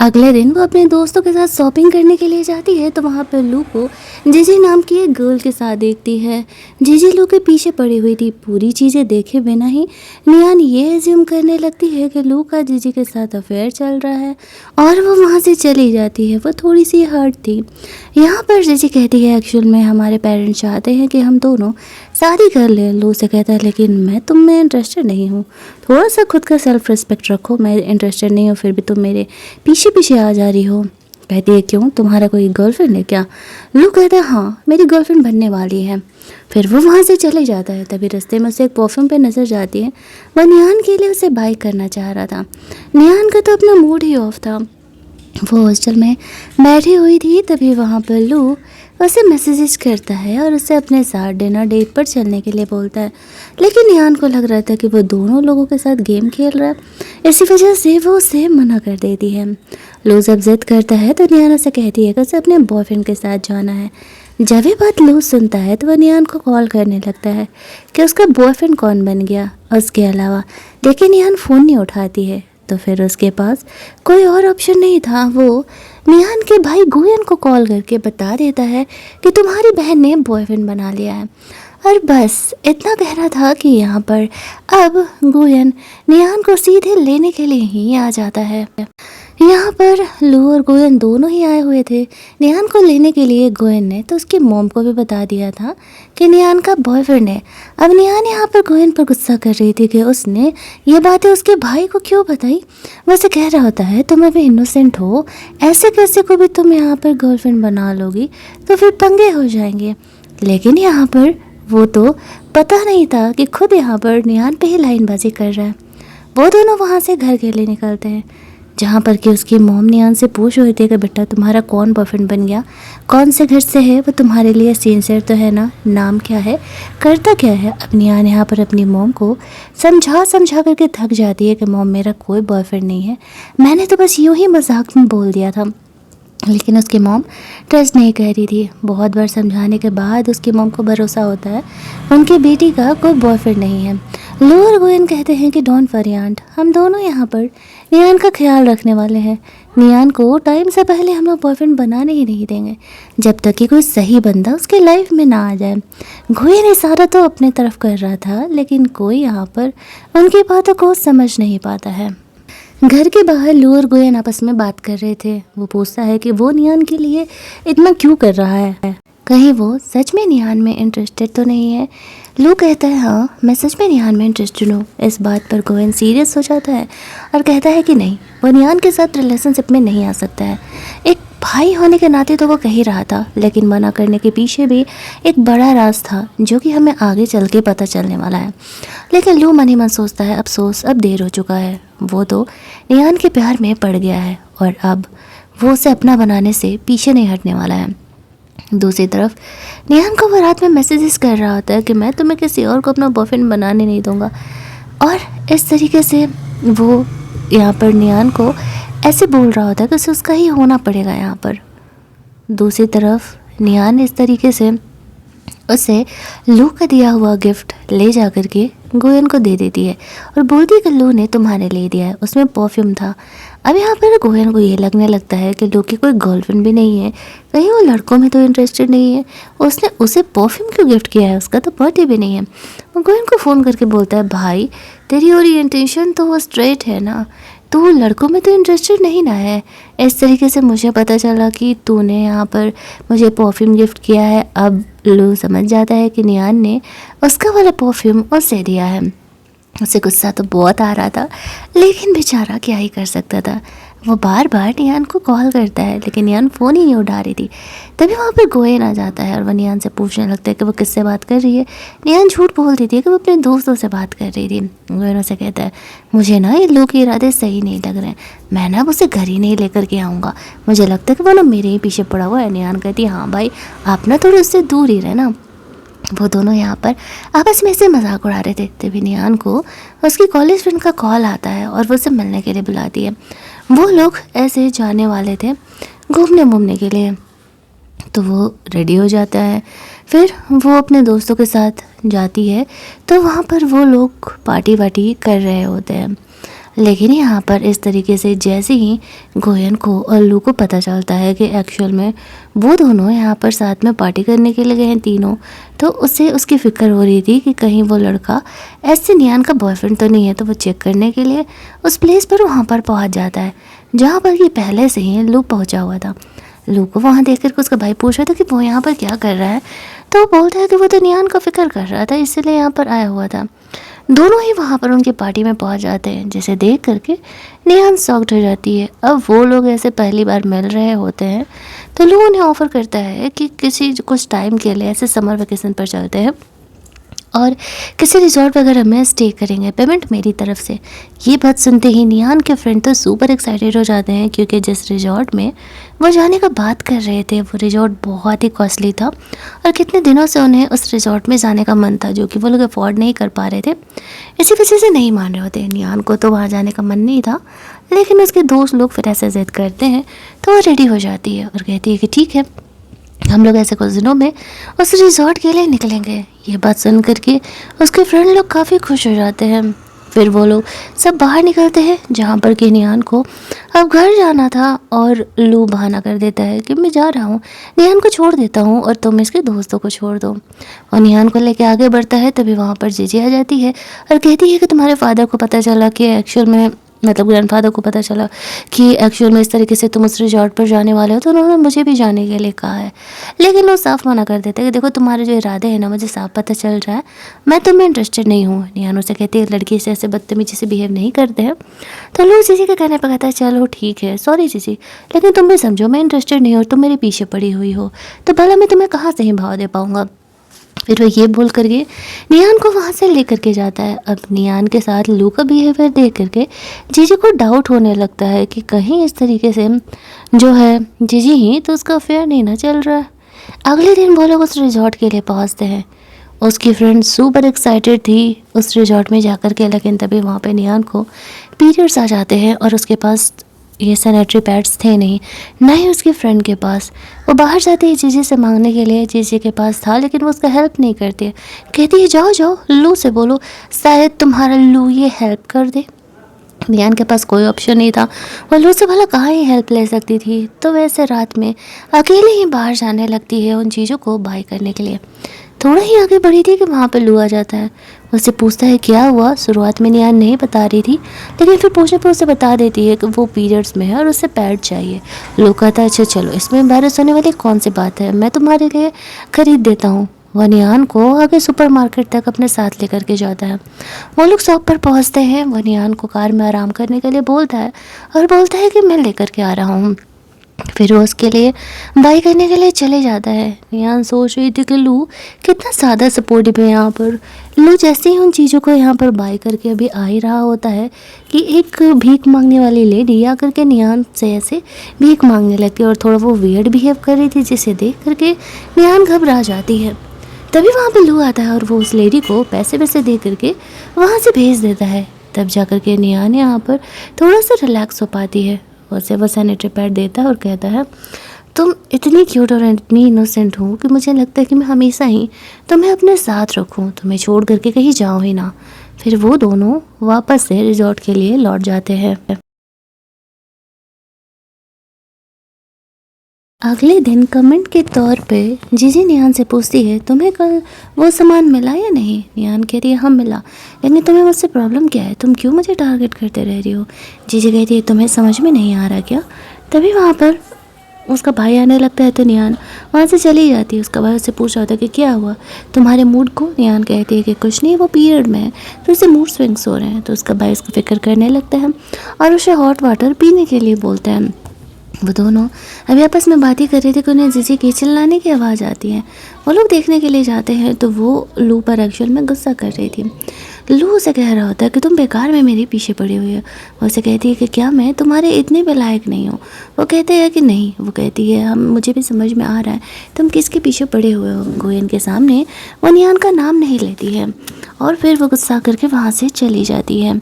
अगले दिन वो अपने दोस्तों के साथ शॉपिंग करने के लिए जाती है, तो वहाँ पर लू को जीजी नाम की एक गर्ल के साथ देखती है। जीजी लू के पीछे पड़ी हुई थी। पूरी चीज़ें देखे बिना ही नियान ये एज्यूम करने लगती है कि लू का जीजी के साथ अफेयर चल रहा है और वो वहाँ से चली जाती है। वो थोड़ी सी हर्ट थी। यहाँ पर जीजी कहती है एक्चुअल में हमारे पेरेंट्स चाहते हैं कि हम दोनों शादी कर लें। लू से कहता है लेकिन मैं तुम में इंटरेस्टेड नहीं हूँ, थोड़ा सा खुद का सेल्फ रिस्पेक्ट रखो। मैं इंटरेस्टेड नहीं हूँ, फिर भी तुम मेरे पीछे पीछे आ जा रही हो। कहती है क्यों, तुम्हारा कोई गर्लफ्रेंड है क्या? लू कहता है हाँ, मेरी गर्लफ्रेंड बनने वाली है। फिर वो वहाँ से चले जाता है। तभी रास्ते में उसे एक परफ्यूम पे नजर जाती है। वह नियान के लिए उसे बाय करना चाह रहा था। नियान का तो अपना मूड ही ऑफ था। वो हॉस्टल में बैठी हुई थी, तभी वहाँ पर लू उसे मैसेजेस करता है और उसे अपने साथ डिनर डेट पर चलने के लिए बोलता है। लेकिन नियान को लग रहा था कि वो दोनों लोगों के साथ गेम खेल रहा है, इसी वजह से वो उसे मना कर देती है। लू जब जिद करता है तो नियान उसे कहती है कि उसे अपने बॉयफ्रेंड के साथ जाना है। जब ये बात लू सुनता है तो वह नियान को कॉल करने लगता है कि उसका बॉयफ्रेंड कौन बन गया उसके अलावा, लेकिन नियान फ़ोन नहीं उठाती है। तो फिर उसके पास कोई और ऑप्शन नहीं था। वो निहान के भाई गुयन को कॉल करके बता देता है कि तुम्हारी बहन ने बॉयफ्रेंड बना लिया है। और बस इतना कहना था कि यहाँ पर अब गुयन निहान को सीधे लेने के लिए ही आ जाता है। यहाँ पर लू और गोयन दोनों ही आए हुए थे। निहान को लेने के लिए गोयन ने तो उसकी मॉम को भी बता दिया था कि निहान का बॉयफ्रेंड है। अब निहान यहाँ पर गोयन पर गुस्सा कर रही थी कि उसने ये बातें उसके भाई को क्यों बताई। वैसे कह रहा होता है तुम अभी इनोसेंट हो, ऐसे कैसे को भी तुम यहाँ पर गर्लफ्रेंड बना लोगी तो फिर पंगे हो जाएंगे। लेकिन यहाँ पर वो तो पता नहीं था कि खुद यहाँ पर निहान पे ही लाइनबाजी कर रहा है। वो दोनों वहाँ से घर के लिए निकलते हैं, जहाँ पर कि उसकी मॉम नियान से पूछ रही थी कि बेटा तुम्हारा कौन बॉयफ्रेंड बन गया, कौन से घर से है, वो तुम्हारे लिए सिंसियर तो है ना, नाम क्या है, करता क्या है। अब नियान यहाँ पर अपनी मॉम को समझा करके थक जाती है कि मॉम मेरा कोई बॉयफ्रेंड नहीं है, मैंने तो बस यूँ ही मजाक में बोल दिया था। लेकिन उसकी मॉम ट्रस्ट नहीं कर रही थी। बहुत बार समझाने के बाद उसकी मॉम को भरोसा होता है उनकी बेटी का कोई बॉयफ्रेंड नहीं है। लू और गोयन कहते हैं कि डोंट वरी आंट, हम दोनों यहाँ पर नियान का ख्याल रखने वाले हैं। नियान को टाइम से पहले हम लोग बॉयफ्रेंड बनाने ही नहीं देंगे जब तक कि कोई सही बंदा उसके लाइफ में ना आ जाए। गोयन इशारा तो अपने तरफ कर रहा था, लेकिन कोई यहाँ पर उनकी बातों को समझ नहीं पाता है। घर के बाहर लू और गोयन आपस में बात कर रहे थे। वो पूछता है कि वो नियान के लिए इतना क्यों कर रहा है, कहीं वो सच में निहान में इंटरेस्टेड तो नहीं है। लू कहता है हाँ मैं सच में निहान में इंटरेस्टेड हूँ। इस बात पर गोविंद सीरियस हो जाता है और कहता है कि नहीं, वो निहान के साथ रिलेशनशिप में नहीं आ सकता है। एक भाई होने के नाते तो वो कह ही रहा था, लेकिन मना करने के पीछे भी एक बड़ा राज था जो कि हमें आगे चल के पता चलने वाला है। लेकिन लू मन ही मन सोचता है अफसोस अब देर हो चुका है। वो तो निहान के प्यार में पड़ गया है और अब वो उसे अपना बनाने से पीछे नहीं हटने वाला है। दूसरी तरफ निहान को वो रात में मैसेजेस कर रहा होता है कि मैं तुम्हें किसी और को अपना बॉयफ्रेंड बनाने नहीं दूंगा, और इस तरीके से वो यहाँ पर निहान को ऐसे बोल रहा होता है कि उसे उसका ही होना पड़ेगा यहाँ पर। दूसरी तरफ निहान इस तरीके से उसे लू का दिया हुआ गिफ्ट ले जा कर के गोयन को दे देती है और बोलती है कि लू ने तुम्हारे लिए दिया है, उसमें परफ्यूम था। अब यहाँ पर गोयन को ये लगने लगता है कि लू की कोई गर्लफ्रेंड भी नहीं है, कहीं वो लड़कों में तो इंटरेस्टेड नहीं है, उसने उसे परफ्यूम क्यों गिफ्ट किया है, उसका तो बर्थडे भी नहीं है। वो गोयन को फ़ोन करके बोलता है भाई तेरी ओरिएंटेशन तो वो स्ट्रेट है ना, तू लड़कों में तो इंटरेस्टेड नहीं ना है। इस तरीके से मुझे पता चला कि तूने यहाँ पर मुझे परफ्यूम गिफ्ट किया है। अब लू समझ जाता है कि नियान ने उसका वाला परफ्यूम उसे दिया है। उसे गुस्सा तो बहुत आ रहा था, लेकिन बेचारा क्या ही कर सकता था। वो बार बार नियान को कॉल करता है, लेकिन नियान फ़ोन ही नहीं उठा रही थी। तभी वहाँ पर गोयन आ जाता है और वो नियान से पूछने लगता है कि वो किससे बात कर रही है। नियान झूठ बोल देती है कि वो अपने दोस्तों से बात कर रही थी। गोयन उसे कहता है मुझे ना ये लोग के इरादे सही नहीं लग रहे हैं, मैं ना उसे घर ही नहीं लेकर के आऊँगा, मुझे लगता है कि वो ना मेरे ही पीछे पड़ा हुआ है। नियान कहती है हाँ भाई आप ना थोड़े उससे दूर ही रहना। वो दोनों यहाँ पर आपस में से मजाक उड़ा रहे थे। तभी नियान को उसकी कॉलेज फ्रेंड का कॉल आता है और वो उसे मिलने के लिए बुलाती है। वो लोग ऐसे जाने वाले थे घूमने के लिए, तो वो रेडी हो जाता है। फिर वो अपने दोस्तों के साथ जाती है, तो वहाँ पर वो लोग पार्टी वार्टी कर रहे होते हैं। लेकिन यहाँ पर इस तरीके से जैसे ही गोयन को और लू को पता चलता है कि एक्चुअल में वो दोनों यहाँ पर साथ में पार्टी करने के लिए गए हैं तीनों, तो उससे उसकी फ़िक्र हो रही थी कि कहीं वो लड़का ऐसे नियान का बॉयफ्रेंड तो नहीं है। तो वो चेक करने के लिए उस प्लेस पर वहाँ पर पहुँच जाता है जहाँ पर ये पहले से ही लू पहुँचा हुआ था। लू को वहाँ देख कर उसका भाई पूछ रहा था कि वो यहाँ पर क्या कर रहा है, तो वो बोलता है कि वो तो नियान का फ़िक्र कर रहा था, इसलिए यहाँ पर आया हुआ था। दोनों ही वहाँ पर उनकी पार्टी में पहुँच जाते हैं, जिसे देख करके निहान शॉक्ड हो जाती है। अब वो लोग ऐसे पहली बार मिल रहे होते हैं, तो लोग उन्हें ऑफ़र करता है कि किसी कुछ टाइम के लिए ऐसे समर वेकेशन पर चलते हैं और किसी रिजॉर्ट वगैरह में स्टे करेंगे, पेमेंट मेरी तरफ से। ये बात सुनते ही निहान के फ्रेंड तो सुपर एक्साइटेड हो जाते हैं, क्योंकि जिस रिजॉर्ट में वो जाने का बात कर रहे थे वो रिजॉर्ट बहुत ही कॉस्टली था और कितने दिनों से उन्हें उस रिजॉर्ट में जाने का मन था, जो कि वो लोग अफोर्ड नहीं कर पा रहे थे। इसी वजह से नहीं मान रहे होते। निहान को तो वहाँ जाने का मन नहीं था, लेकिन उसके दोस्त लोग फिर ऐसे जिद करते हैं, तो वो रेडी हो जाती है और कहती है कि ठीक है हम लोग ऐसे कुछ दिनों में उस रिजॉर्ट के लिए निकलेंगे। ये बात सुन करके उसके फ्रेंड लोग काफ़ी खुश हो जाते हैं। फिर वो लोग सब बाहर निकलते हैं, जहाँ पर कि निहान को अब घर जाना था और लू बहाना कर देता है कि मैं जा रहा हूँ, निहान को छोड़ देता हूँ और तुम इसके दोस्तों को छोड़ दो। और निहान को लेके आगे बढ़ता है, तभी वहाँ पर जीजी आ जाती है और कहती है कि तुम्हारे फादर को पता चला कि एक्चुअल में मतलब ग्रैंडफादर को पता चला कि एक्चुअल में इस तरीके से तुम उस रिजॉर्ट पर जाने वाले हो, तो उन्होंने मुझे भी जाने के लिए कहा है। लेकिन वो साफ मना कर देते हैं कि देखो तुम्हारे जो इरादे हैं ना मुझे साफ पता चल रहा है, मैं तुम्हें इंटरेस्टेड नहीं हूँ। निहान से कहती है लड़की से ऐसे बदतमीजी से बिहेव नहीं करते हैं। तो लोग जीजी के कहने पर कहता है चलो ठीक है सॉरी जीजी, लेकिन तुम भी समझो मैं इंटरेस्टेड नहीं हूँ, तुम मेरे पीछे पड़ी हुई हो, तो भला मैं तुम्हें कहाँ से ही भाव दे पाऊँगा। फिर वो ये बोल करके नियान को वहाँ से लेकर के जाता है। अब नियान के साथ लू का बिहेवियर देख करके जीजी को डाउट होने लगता है कि कहीं इस तरीके से जो है जीजी ही तो उसका अफेयर नहीं ना चल रहा है। अगले दिन वो लोग उस रिजॉर्ट के लिए पहुँचते हैं। उसकी फ्रेंड सुपर एक्साइटेड थी उस रिजॉर्ट में जाकर के, लेकिन तभी वहाँ पे नियान को पीरियड्स आ जाते हैं और उसके पास ये सैनिटरी पैड्स थे नहीं, ना ही उसकी फ्रेंड के पास। वो बाहर जाती है जीजी से मांगने के लिए, जीजी के पास था लेकिन वो उसका हेल्प नहीं करती है। कहती है जाओ जाओ लू से बोलो, शायद तुम्हारा लू ये हेल्प कर दे। नियान के पास कोई ऑप्शन नहीं था, वो लू से भला कहाँ ही हेल्प ले सकती थी। तो वैसे रात में अकेले ही बाहर जाने लगती है उन चीज़ों को बाय करने के लिए। थोड़ा ही आगे बढ़ी थी कि वहाँ पे लू आ जाता है। उससे पूछता है क्या हुआ। शुरुआत में नियान नहीं बता रही थी, लेकिन फिर पूछने पर उसे बता देती है कि वो पीरियड्स में है और उसे पैड चाहिए। लू कहता है अच्छा चलो इसमें एम्बैरेस होने वाली कौन सी बात है, मैं तुम्हारे लिए खरीद देता हूँ। वह नियान को आगे सुपरमार्केट तक अपने साथ लेकर के जाता है। वो लोग शॉप पर पहुँचते हैं। वह नियान को कार में आराम करने के लिए बोलता है और बोलता है कि मैं लेकर के आ रहा हूँ। फिर वो उसके लिए बाई करने के लिए चले जाता है। नियान सोच रही थी कि लू कितना ज़्यादा सपोर्टिव है यहाँ पर। लू जैसे ही उन चीज़ों को यहाँ पर बाई करके अभी आ ही रहा होता है कि एक भीख मांगने वाली लेडी आकर के नियान से ऐसे भीख मांगने लगती है और थोड़ा वो वियर्ड बिहेव कर रही थी, जिसे देख करके नियान घबरा जाती है। तभी वहाँ पे लू आता है और वो उस लेडी को पैसे वैसे दे करके वहाँ से भेज देता है। तब जा कर के नियान यहाँ पर थोड़ा सा रिलैक्स हो पाती है। उसे वो सैनिटरी पैड देता है और कहता है, तुम इतनी क्यूट और इतनी इनोसेंट हो कि मुझे लगता है कि मैं हमेशा ही तुम्हें अपने साथ रखूं, तुम्हें छोड़ करके कहीं जाऊं ही ना। फिर वो दोनों वापस से रिजॉर्ट के लिए लौट जाते हैं। अगले दिन कमेंट के तौर पे जीजी नियान से पूछती है, तुम्हें कल वो सामान मिला या नहीं? नियान कह रही है, हाँ मिला, लेकिन तुम्हें मुझसे प्रॉब्लम क्या है? तुम क्यों मुझे टारगेट करते रह रही हो? जीजी कहती है, तुम्हें समझ में नहीं आ रहा क्या? तभी वहाँ पर उसका भाई आने लगता है तो नियान वहाँ से चली जाती है। उसका भाई उससे पूछ रहा होता है कि क्या हुआ तुम्हारे मूड को? नियान कहती है कि कुछ नहीं, वो पीरियड में है तो उससे मूड स्विंग्स हो रहे हैं। तो उसका भाई उसको फिक्र करने लगता है और उसे हॉट वाटर पीने के लिए बोलते हैं। वो दोनों अभी आपस में बात ही कर रहे थे कि उन्हें जीजी की चिल्लाने की आवाज़ आती है। वो लोग देखने के लिए जाते हैं तो वो लू पर एक्चुअल में गुस्सा कर रही थी। लू उसे कह रहा होता है कि तुम बेकार में मेरे पीछे पड़ी हुई हो। वो उसे कहती है कि क्या मैं तुम्हारे इतने भी लायक नहीं हूँ? वो कहते हैं कि नहीं। वो कहती है, हम मुझे भी समझ में आ रहा है तुम किसके पीछे पड़े हुए हो। गोयन के सामने वो नियान का नाम नहीं लेती है और फिर वो गुस्सा करके वहाँ से चली जाती है।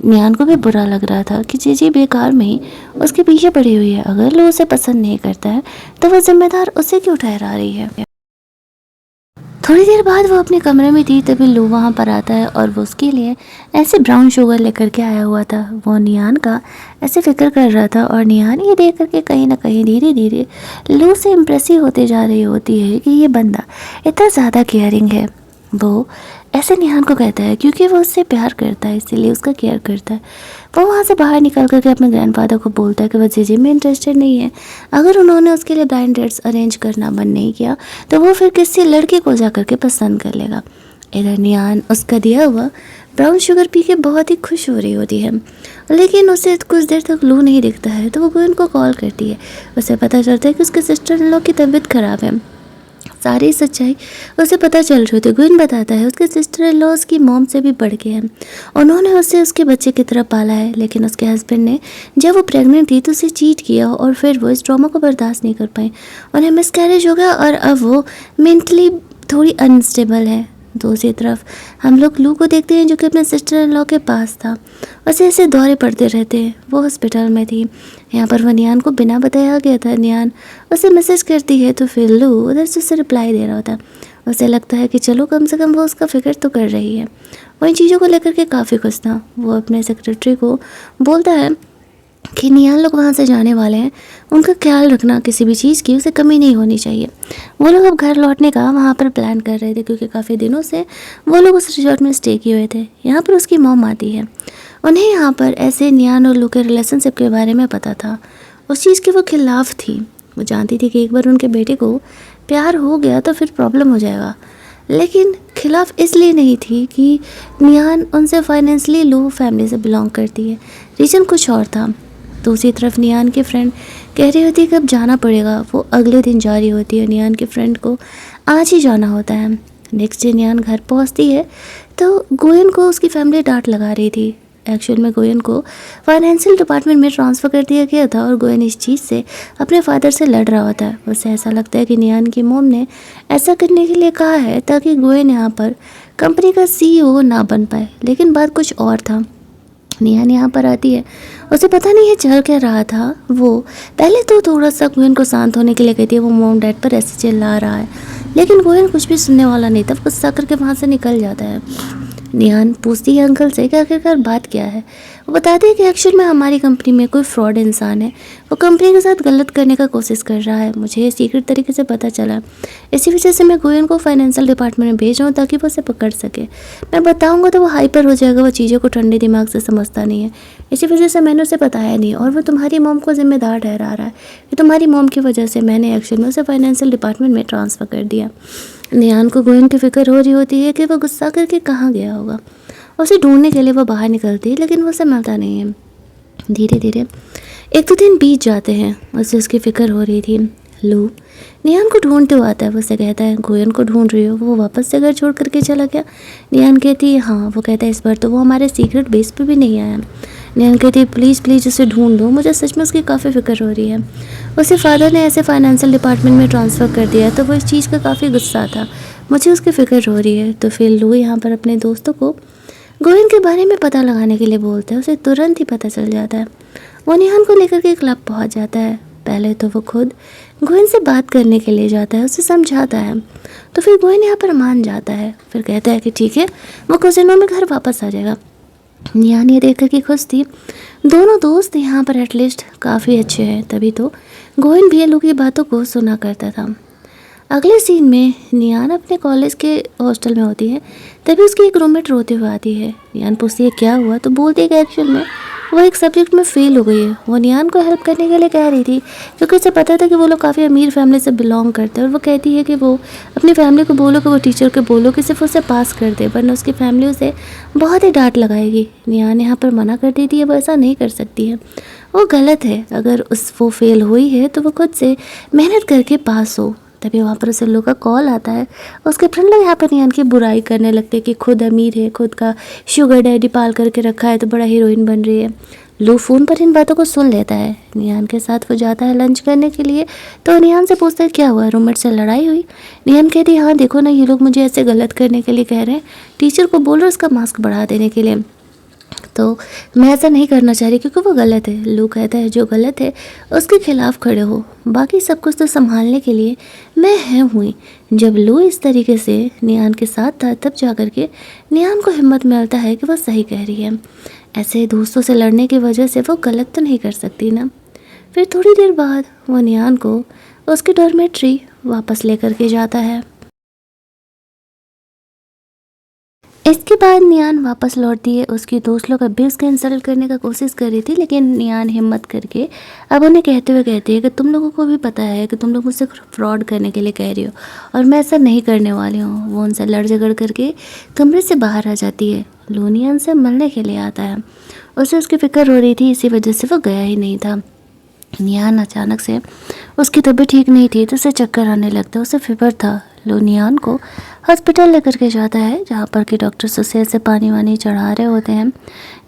नियान को भी बुरा लग रहा था कि जीजी बेकार में ही उसके पीछे पड़ी हुई है। अगर लू उसे पसंद नहीं करता है तो वह जिम्मेदार उसे क्यों ठहरा रही है। थोड़ी देर बाद वो अपने कमरे में थी तभी लू वहाँ पर आता है और वो उसके लिए ऐसे ब्राउन शुगर लेकर के आया हुआ था। वो नियान का ऐसे फिक्र कर रहा था और नियान ये देख करके कहीं ना कहीं धीरे धीरे लू से इम्प्रेसिव होते जा रही होती है कि ये बंदा इतना ज़्यादा केयरिंग है। वो ऐसे निहान को कहता है क्योंकि वो उससे प्यार करता है, इसीलिए उसका केयर करता है। वो वहाँ से बाहर निकल करके अपने ग्रैंडफादर को बोलता है कि वो जीजी में इंटरेस्टेड नहीं है। अगर उन्होंने उसके लिए ब्लाइंड डेट्स अरेंज करना बंद नहीं किया तो वो फिर किसी लड़के को जा करके पसंद कर लेगा। इधर नियान उसका दिया हुआ ब्राउन शुगर पी के बहुत ही खुश हो रही होती है, लेकिन उसे कुछ देर तक लू नहीं दिखता है तो वो गोयन को कॉल करती है। उसे पता चलता है कि उसके सिस्टर इन लॉ की तबीयत खराब है। सारी सच्चाई उसे पता चल रही थी। गुइन बताता है उसके सिस्टर इन लॉज की मॉम से भी बढ़ के हैं। उन्होंने उसे उसके बच्चे की तरह पाला है, लेकिन उसके हस्बैंड ने जब वो प्रेग्नेंट थी तो उसे चीट किया और फिर वो इस ट्रॉमा को बर्दाश्त नहीं कर पाई। उन्हें मिसकैरेज हो गया और अब वो मेंटली थोड़ी अनस्टेबल है। दूसरी तरफ हम लोग लू को देखते हैं जो कि अपने सिस्टर इन लॉ के पास था। उसे ऐसे दौरे पड़ते रहते हैं। वो हॉस्पिटल में थी। यहाँ पर वो नियान को बिना बताया गया था। नियान उसे मैसेज करती है तो फिर लू उधर से उसे रिप्लाई दे रहा होता। उसे लगता है कि चलो कम से कम वो उसका फिक्र तो कर रही है। वो इन चीज़ों को लेकर के काफ़ी खुश था। वो अपने सेक्रेटरी को बोलता है कि नियान लोग वहाँ से जाने वाले हैं, उनका ख्याल रखना, किसी भी चीज़ की उसे कमी नहीं होनी चाहिए। वो लोग अब घर लौटने का वहाँ पर प्लान कर रहे थे क्योंकि काफ़ी दिनों से वो लोग उस रिजॉर्ट में स्टे किए हुए थे। यहाँ पर उसकी मॉम आती है। उन्हें यहाँ पर ऐसे नियान और लू के रिलेशनशिप के बारे में पता था। उस चीज़ के वो खिलाफ थी। वो जानती थी कि एक बार उनके बेटे को प्यार हो गया तो फिर प्रॉब्लम हो जाएगा, लेकिन खिलाफ इसलिए नहीं थी कि नियान उनसे फाइनेंशियली लो फैमिली से बिलोंग करती है। रीज़न कुछ और था। दूसरी तरफ नियान की फ्रेंड कह रही होती है कि अब जाना पड़ेगा। वो अगले दिन जा रही होती है। नियान की फ्रेंड को आज ही जाना होता है। नेक्स्ट डे नियान घर पहुंचती है तो गोयन को उसकी फैमिली डांट लगा रही थी। एक्चुअल में गोयन को फाइनेंशियल डिपार्टमेंट में ट्रांसफ़र कर दिया गया था और गोयन इस चीज़ से अपने फादर से लड़ रहा होता है। उसे ऐसा लगता है कि नियान की मोम ने ऐसा करने के लिए कहा है ताकि गोयन यहाँ पर कंपनी का CEO ना बन पाए, लेकिन बात कुछ और था। नियान यहाँ पर आती है। उसे पता नहीं है चल क्या रहा था। वो पहले तो थोड़ा सा गोयन को शांत होने के लिए कहती है वो मॉम डैड पर ऐसे चिल्ला रहा है, लेकिन गोयन कुछ भी सुनने वाला नहीं था। गुस्सा करके वहाँ से निकल जाता है। नियान पूछती है अंकल से कि आखिरकार बात क्या है। वो बताते हैं कि एक्चुअल में हमारी कंपनी में कोई फ्रॉड इंसान है। वो कंपनी के साथ गलत करने का कोशिश कर रहा है। मुझे ये सीक्रेट तरीके से पता चला, इसी वजह से मैं गोयन को फाइनेंशियल डिपार्टमेंट में भेज रहा हूँ ताकि वो उसे पकड़ सके। मैं बताऊँगा तो वो हाइपर हो जाएगा, वो चीज़ों को ठंडे दिमाग से समझता नहीं है। इसी वजह से मैंने उसे बताया नहीं और वो तुम्हारी मॉम को जिम्मेदार ठहरा रहा है कि तुम्हारी मॉम की वजह से मैंने एक्चुअल में उसे फाइनेंशियल डिपार्टमेंट में ट्रांसफ़र कर दिया। नियान को गोयन की फिक्र हो रही होती है कि वो गुस्सा करके कहाँ गया होगा। उसे ढूंढने के लिए वो बाहर निकलती है, लेकिन वो उसे मिलता नहीं है। धीरे धीरे 1-2 दिन बीत जाते हैं। उसे उसकी फ़िक्र हो रही थी। लू नियान को ढूंढते हुए आता है। वो उसे कहता है गोयन को ढूंढ रही हो? वो वापस से घर छोड़ करके चला गया। नियान कहती है हाँ। वो कहता है इस बार तो वो हमारे सीक्रेट बेस पे भी नहीं आया। नियान कहती है प्लीज़ प्लीज़ उसे ढूंढ दो, मुझे सच में उसकी काफ़ी फ़िक्र हो रही है। उसे फादर ने ऐसे फाइनेंशियल डिपार्टमेंट में ट्रांसफ़र कर दिया तो वो इस चीज़ का काफ़ी गुस्सा था। मुझे उसकी फ़िक्र हो रही है। तो फिर लू यहाँ पर अपने दोस्तों को गोविंद के बारे में पता लगाने के लिए बोलते हैं, उसे तुरंत ही पता चल जाता है। वो निहान को लेकर के क्लब पहुंच जाता है। पहले तो वो खुद गोविंद से बात करने के लिए जाता है, उसे समझाता है, तो फिर गोविंद यहाँ पर मान जाता है। फिर कहता है कि ठीक है, वो कुछ दिनों में घर वापस आ जाएगा। निहान ये देख कर के खुश थी। दोनों दोस्त यहाँ पर एटलीस्ट काफ़ी अच्छे हैं, तभी तो गोविंद भी लोगों की बातों को सुना करता था। अगले सीन में निहान अपने कॉलेज के हॉस्टल में होती है, तभी उसकी एक रूममेट रोते हुए आती है। निहान पूछती है क्या हुआ, तो बोलती है कि एक्चुअल में वो एक सब्जेक्ट में फ़ेल हो गई है। वो निहान को हेल्प करने के लिए कह रही थी, क्योंकि उसे पता था कि वो लोग काफ़ी अमीर फैमिली से बिलोंग करते हैं, और वो कहती है कि वो अपनी फैमिली को बोलो कि वो टीचर को बोलो कि सिर्फ उसे पास कर दे, वरना उसकी फैमिली उसे बहुत ही डांट लगाएगी। निहान यहाँ पर मना कर देती है, वो ऐसा नहीं कर सकती है, वो गलत है। अगर वो फेल हुई है तो वो खुद से मेहनत करके पास हो। तभी वहाँ पर उसे लोग का कॉल आता है। उसके फ्रेंड लोग यहाँ पर निहान की बुराई करने लगते हैं कि खुद अमीर है, खुद का शुगर डैडी पाल करके रखा है, तो बड़ा हीरोइन बन रही है। लू फ़ोन पर इन बातों को सुन लेता है। निहान के साथ वो जाता है लंच करने के लिए, तो निहान से पूछता है क्या हुआ, रूममेट से लड़ाई हुई। निहान कहती है हाँ देखो ना, ये लोग मुझे ऐसे गलत करने के लिए कह रहे हैं, टीचर को बोल रहे उसका मार्क्स बढ़ा देने के लिए, तो मैं ऐसा नहीं करना चाह रही क्योंकि वो गलत है। लू कहता है जो गलत है उसके खिलाफ खड़े हो, बाकी सब कुछ तो संभालने के लिए मैं है हुई। जब लू इस तरीके से निहान के साथ था, तब जा कर के निहान को हिम्मत मिलता है कि वो सही कह रही है। ऐसे दोस्तों से लड़ने की वजह से वो गलत तो नहीं कर सकती ना। फिर थोड़ी देर बाद वो निहान को उसकी डॉर्मेट्री वापस लेकर के जाता है। इसके बाद निहान वापस लौटती है। उसकी दोस्त लोग अभी उसका इंसल्ट करने का कोशिश कर रही थी, लेकिन निहान हिम्मत करके अब उन्हें कहते हुए कहती है कि तुम लोगों को भी पता है कि तुम लोग मुझसे फ्रॉड करने के लिए कह रही हो, और मैं ऐसा नहीं करने वाली हूँ। वो उनसे लड़ झगड़ करके कमरे से बाहर आ जाती है। लू निहान से मिलने के लिए आता है। उसे उसकी फ़िक्र हो रही थी, इसी वजह से वो गया ही नहीं था। निहान अचानक से उसकी तबीयत ठीक नहीं थी, तो उसे चक्कर आने लगता, उसे फीवर था। लू निहान को हॉस्पिटल लेकर के जाता है, जहाँ पर कि डॉक्टर्स उसे ऐसे पानी वानी चढ़ा रहे होते हैं।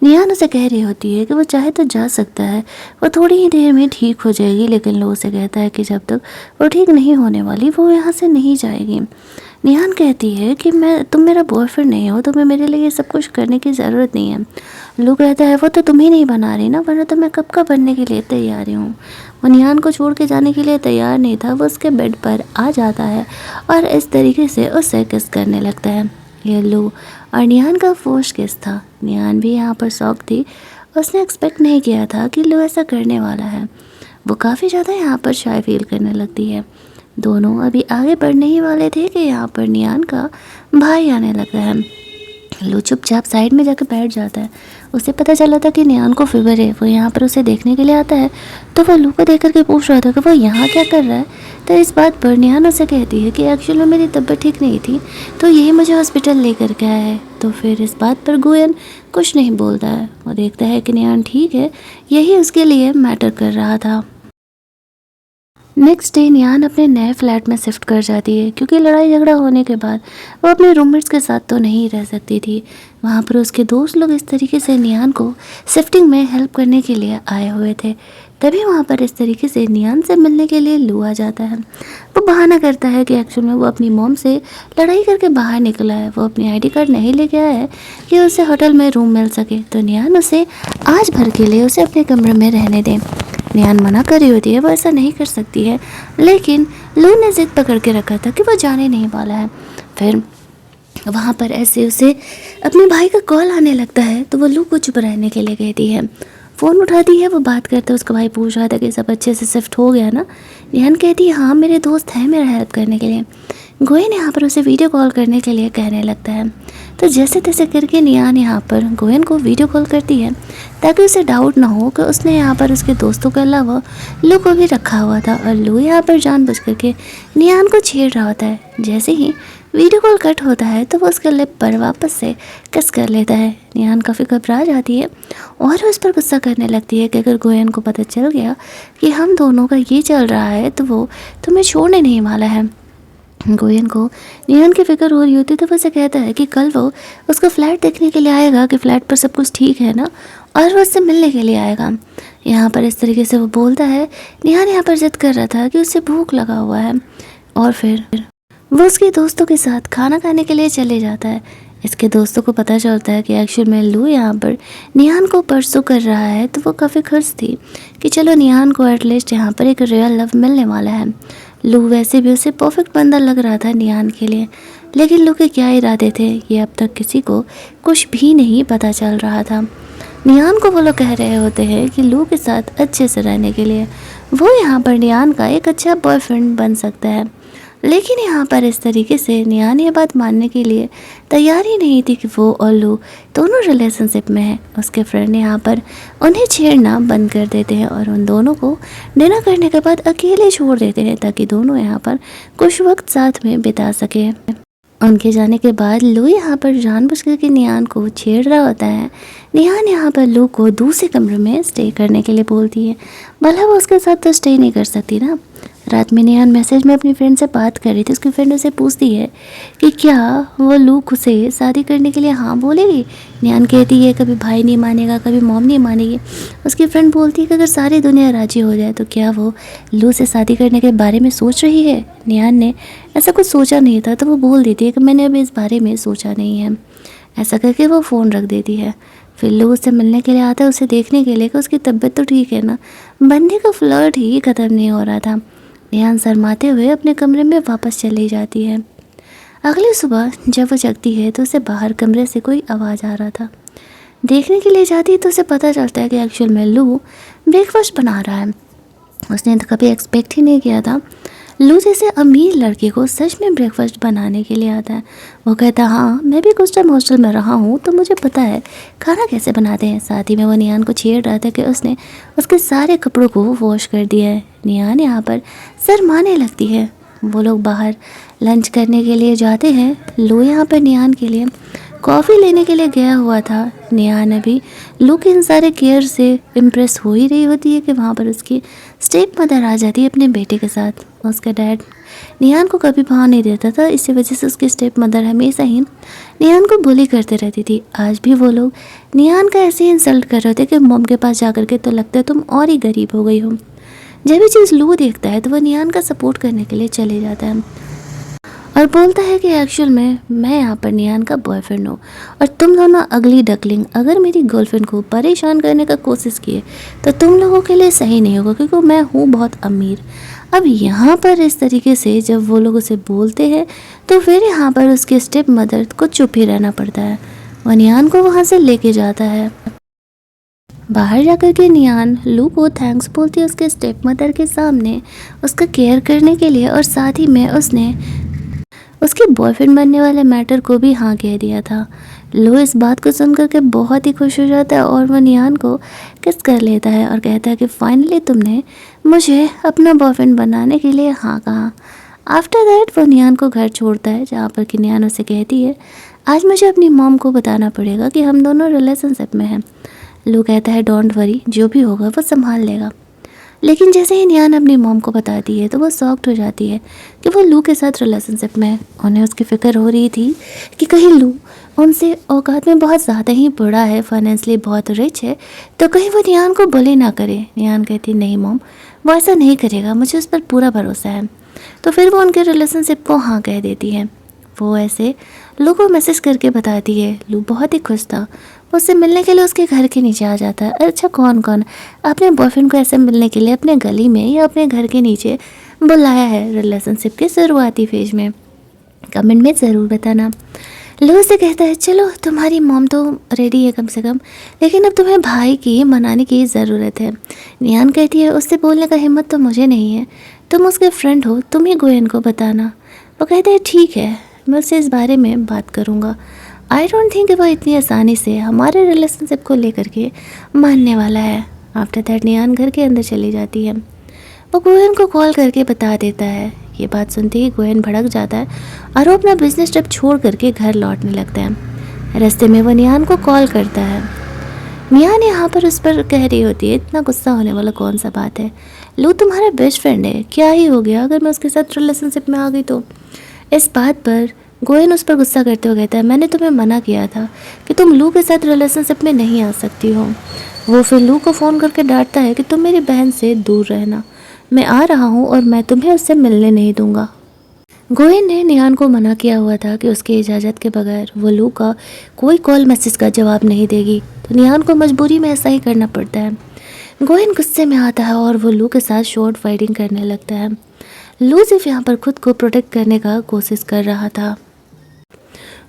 निहान उसे कह रही होती है कि वो चाहे तो जा सकता है, वो थोड़ी ही देर में ठीक हो जाएगी, लेकिन लू उसे कहता है कि जब तक वो ठीक नहीं होने वाली वो यहाँ से नहीं जाएगी। निहान कहती है कि तुम मेरा बॉयफ्रेंड नहीं हो, तुम्हें मेरे लिए ये सब कुछ करने की ज़रूरत नहीं है। लू कहता है वो तो तुम ही नहीं बना रही ना, वरना तो मैं कब का बनने के लिए तैयार हूँ। वो निहान को छोड़ के जाने के लिए तैयार नहीं था। वो उसके बेड पर आ जाता है और इस तरीके से उससे किस करने लगता है। ये लू और निहान का फर्स्ट किस था। निहान भी यहाँ पर शॉक थी, उसने एक्सपेक्ट नहीं किया था कि लू ऐसा करने वाला है। वो काफ़ी ज़्यादा यहाँ पर शाय फील करने लगती है। दोनों अभी आगे बढ़ने ही वाले थे कि यहाँ पर निहान का भाई आने लगा है। लू चुपचाप साइड में जाकर बैठ जाता है। उसे पता चला था कि निहान को फीवर है। वो यहाँ पर उसे देखने के लिए आता है, तो वो लू को देख करके पूछ रहा था कि वो यहाँ क्या कर रहा है। तो इस बात पर निहान उसे कहती है कि एक्चुअली में मेरी तबीयत ठीक नहीं थी, तो यही मुझे हॉस्पिटल लेकर के आया है। तो फिर इस बात पर गोयन कुछ नहीं बोलता है। वो देखता है कि निहान ठीक है, यही उसके लिए मैटर कर रहा था। नेक्स्ट डे निहान अपने नए फ्लैट में शिफ्ट कर जाती है, क्योंकि लड़ाई झगड़ा होने के बाद वो अपने रूममेट्स के साथ तो नहीं रह सकती थी। वहाँ पर उसके दोस्त लोग इस तरीके से निहान को शिफ्टिंग में हेल्प करने के लिए आए हुए थे। तभी वहाँ पर इस तरीके से निहान से मिलने के लिए लू आ जाता है। वो बहाना करता है कि एक्चुअल में वो अपनी मॉम से लड़ाई करके बाहर निकला है, वो अपनी आईडी कार्ड नहीं लेके आया है कि उसे होटल में रूम मिल सके। तो निहान उसे आज भर के लिए उसे अपने कमरे में रहने दें। निहान मना कर रही होती है, वो ऐसा नहीं कर सकती है, लेकिन लू ने जिद पकड़ के रखा था कि वो जाने नहीं वाला है। फिर वहाँ पर ऐसे उसे अपने भाई का कॉल आने लगता है, तो वो लू को चुप रहने के लिए कहती है। फ़ोन उठाती है, वो बात करते, उसका भाई पूछ रहा था कि सब अच्छे से शिफ्ट हो गया ना। निहान कहती है हाँ मेरे दोस्त हैं मेरा हेल्प करने के लिए। गोयन यहाँ पर उसे वीडियो कॉल करने के लिए कहने लगता है। तो जैसे तैसे करके निहान यहाँ पर गोयन को वीडियो कॉल करती है, ताकि उसे डाउट ना हो कि उसने यहाँ पर उसके दोस्तों के अलावा लू को भी रखा हुआ था। और लू यहाँ पर जानबूझ करके निहान को छेड़ रहा होता है। जैसे ही वीडियो कॉल कट होता है, तो वो उसके लिप पर वापस से किस कर लेता है। निहान काफ़ी घबरा जाती है और उस पर गुस्सा करने लगती है कि अगर गोयन को पता चल गया कि हम दोनों का ये चल रहा है, तो वो तुम्हें छोड़ने नहीं वाला है। गोयन को निहान की फिक्र हो रही होती, तो वो उसे कहता है कि कल वो उसका फ्लैट देखने के लिए आएगा कि फ्लैट पर सब कुछ ठीक है ना, और वो उससे मिलने के लिए आएगा। यहाँ पर इस तरीके से वो बोलता है। निहान यहाँ पर जिद कर रहा था कि उसे भूख लगा हुआ है, और फिर वो उसके दोस्तों के साथ खाना खाने के लिए चले जाता है। इसके दोस्तों को पता चलता है कि एक्चुअल में लू यहाँ पर निहान को परसू कर रहा है, तो वो काफ़ी खुश थी कि चलो निहान को एटलीस्ट यहाँ पर एक रियल लव मिलने वाला है। लू वैसे भी उसे परफेक्ट बंदा लग रहा था निहान के लिए, लेकिन लू के क्या इरादे थे ये अब तक किसी को कुछ भी नहीं पता चल रहा था। निहान को वो लोग कह रहे होते हैं कि लू के साथ अच्छे से रहने के लिए वो यहाँ पर निहान का एक अच्छा बॉयफ्रेंड बन सकता है, लेकिन यहाँ पर इस तरीके से निहान ये बात मानने के लिए तैयार ही नहीं थी कि वो और लू दोनों रिलेशनशिप में है। उसके फ्रेंड यहाँ पर उन्हें छेड़ना बंद कर देते हैं और उन दोनों को डिनर करने के बाद अकेले छोड़ देते हैं ताकि दोनों यहाँ पर कुछ वक्त साथ में बिता सके। उनके जाने के बाद लू यहाँ पर जानबूझकर के निहान को छेड़ रहा होता है। निहान यहाँ पर लू को दूसरे कमरे में स्टे करने के लिए बोलती है, भला वो उसके साथ तो स्टे नहीं कर सकती ना। रात में निहान मैसेज में अपनी फ्रेंड से बात कर रही थी। उसकी फ्रेंड उसे पूछती है कि क्या वो लू से शादी करने के लिए हाँ बोलेगी। निहान कहती है कभी भाई नहीं मानेगा, कभी मॉम नहीं मानेगी। उसकी फ्रेंड बोलती है कि अगर सारी दुनिया राजी हो जाए तो क्या वो लू से शादी करने के बारे में सोच रही है। निहान ने ऐसा कुछ सोचा नहीं था, तो वो बोल देती है कि मैंने अभी इस बारे में सोचा नहीं है। ऐसा करके वो फ़ोन रख देती है। फिर लू उससे मिलने के लिए आता है, उसे देखने के लिए कि उसकी तबीयत तो ठीक है ना। बंदे का फ्लर्ट ही ख़त्म नहीं हो रहा था। निहान शर्माते हुए अपने कमरे में वापस चली जाती है। अगली सुबह जब वो जगती है तो उसे बाहर कमरे से कोई आवाज़ आ रहा था। देखने के लिए जाती है तो उसे पता चलता है कि एक्चुअल में लू ब्रेकफास्ट बना रहा है। उसने तो कभी एक्सपेक्ट ही नहीं किया था लू जैसे अमीर लड़के को सच में ब्रेकफास्ट बनाने के लिए आता है। वो कहता हाँ मैं भी कुछ टाइम हॉस्टल में रहा हूँ तो मुझे पता है खाना कैसे बनाते हैं। साथ ही में वो निहान को छेड़ रहा था कि उसने उसके सारे कपड़ों को वॉश कर दिया है। निहान यहाँ पर शर्माने लगती है। वो लोग बाहर लंच करने के लिए जाते हैं। लू यहाँ पर निहान के लिए कॉफ़ी लेने के लिए गया हुआ था। निहान अभी लू के इन सारे केयर से इम्प्रेस हो ही रही होती है कि वहाँ पर उसकी स्टेप मदर आ जाती है अपने बेटे के साथ। उसका डैड निहान को कभी भाव नहीं देता था, इसी वजह से उसकी स्टेप मदर हमेशा ही निहान को बुली करते रहती थी। आज भी वो लोग निहान का ऐसे ही इंसल्ट कर रहे थे कि मॉम के पास जाकर के तो लगता है तुम और ही गरीब हो गई हो। जब ये चीज़ लू देखता है तो वह निहान का सपोर्ट करने के लिए चले जाता है और बोलता है कि एक्चुअल में मैं यहाँ पर निहान का बॉयफ्रेंड हूँ और तुम दोनों अगली डकलिंग अगर मेरी गर्लफ्रेंड को परेशान करने का कोशिश किए तो तुम लोगों के लिए सही नहीं होगा, क्योंकि मैं हूँ बहुत अमीर। अब यहाँ पर इस तरीके से जब वो लोग उसे बोलते हैं तो फिर यहाँ पर उसके स्टेप मदर को चुप ही रहना पड़ता है। वह निहान को वहाँ से लेके जाता है। बाहर जाकर के निहान लू को थैंक्स बोलती है उसके स्टेप मदर के सामने उसका केयर करने के लिए, और साथ ही में उसने उसके बॉयफ्रेंड बनने वाले मैटर को भी हाँ कह दिया था। लू इस बात को सुनकर के बहुत ही खुश हो जाता है और वह निहान को किस कर लेता है और कहता है कि फाइनली तुमने मुझे अपना बॉयफ्रेंड बनाने के लिए हाँ कहा। आफ्टर दैट वो निहान को घर छोड़ता है, जहाँ पर कि निहान उसे कहती है आज मुझे अपनी मॉम को बताना पड़ेगा कि हम दोनों रिलेशनशिप में हैं। लू कहता है डोंट वरी, जो भी होगा वो संभाल लेगा। लेकिन जैसे ही निहान अपनी मॉम को बताती है तो वो शॉक्ड हो जाती है कि वो लू के साथ रिलेशनशिप में है। उन्हें उसकी फ़िक्र हो रही थी कि कहीं लू उनसे औकात में बहुत ज़्यादा ही बड़ा है, फाइनेंशियली बहुत रिच है, तो कहीं वो निहान को बुली ना करे। निहान कहती नहीं मॉम, वो ऐसा नहीं करेगा, मुझे उस पर पूरा भरोसा है। तो फिर वो उनके रिलेशनशिप को हाँ कह देती है। वो ऐसे लू को मैसेज करके बताती है। लू बहुत ही खुश था, उससे मिलने के लिए उसके घर के नीचे आ जाता है। अच्छा कौन कौन अपने बॉयफ्रेंड को ऐसे मिलने के लिए अपने गली में या अपने घर के नीचे बुलाया है रिलेशनशिप के शुरुआती फेज में, कमेंट में ज़रूर बताना। लू से कहता है चलो तुम्हारी मॉम तो रेडी है कम से कम, लेकिन अब तुम्हें भाई की मनाने की ज़रूरत है। निहान कहती है उससे बोलने का हिम्मत तो मुझे नहीं है, तुम उसके फ्रेंड हो, तुम ही गोयन को बताना। वो कहते हैं ठीक है, मैं उससे इस बारे में बात करूँगा। आई डोंट थिंक वो इतनी आसानी से हमारे रिलेशनशिप को लेकर के मानने वाला है। आफ्टर दैट निहान घर के अंदर चली जाती है। वो गोयन को कॉल करके बता देता है। ये बात सुनते ही गोयन भड़क जाता है और वो अपना बिजनेस ट्रिप छोड़ करके घर लौटने लगता है। रास्ते में वो निहान को कॉल करता है। निहान यहाँ पर उस पर कह रही होती है इतना गुस्सा होने वाला कौन सा बात है, लू तुम्हारा बेस्ट फ्रेंड है, क्या ही हो गया अगर मैं उसके साथ रिलेशनशिप में आ गई तो। इस बात पर गोयन उस पर गुस्सा करते हुए कहता है मैंने तुम्हें मना किया था कि तुम लू के साथ रिलेशनशिप में नहीं आ सकती हो। वो फिर लू को फ़ोन करके डांटता है कि तुम मेरी बहन से दूर रहना, मैं आ रहा हूँ और मैं तुम्हें उससे मिलने नहीं दूंगा। गोयन ने निहान को मना किया हुआ था कि उसकी इजाज़त के बगैर वो लू का कोई कॉल मैसेज का जवाब नहीं देगी, तो निहान को मजबूरी में ऐसा ही करना पड़ता है। गोयन गुस्से में आता है और वो लू के साथ शॉर्ट फाइटिंग करने लगता है। लू सिर्फ यहाँ पर खुद को प्रोटेक्ट करने का कोशिश कर रहा था।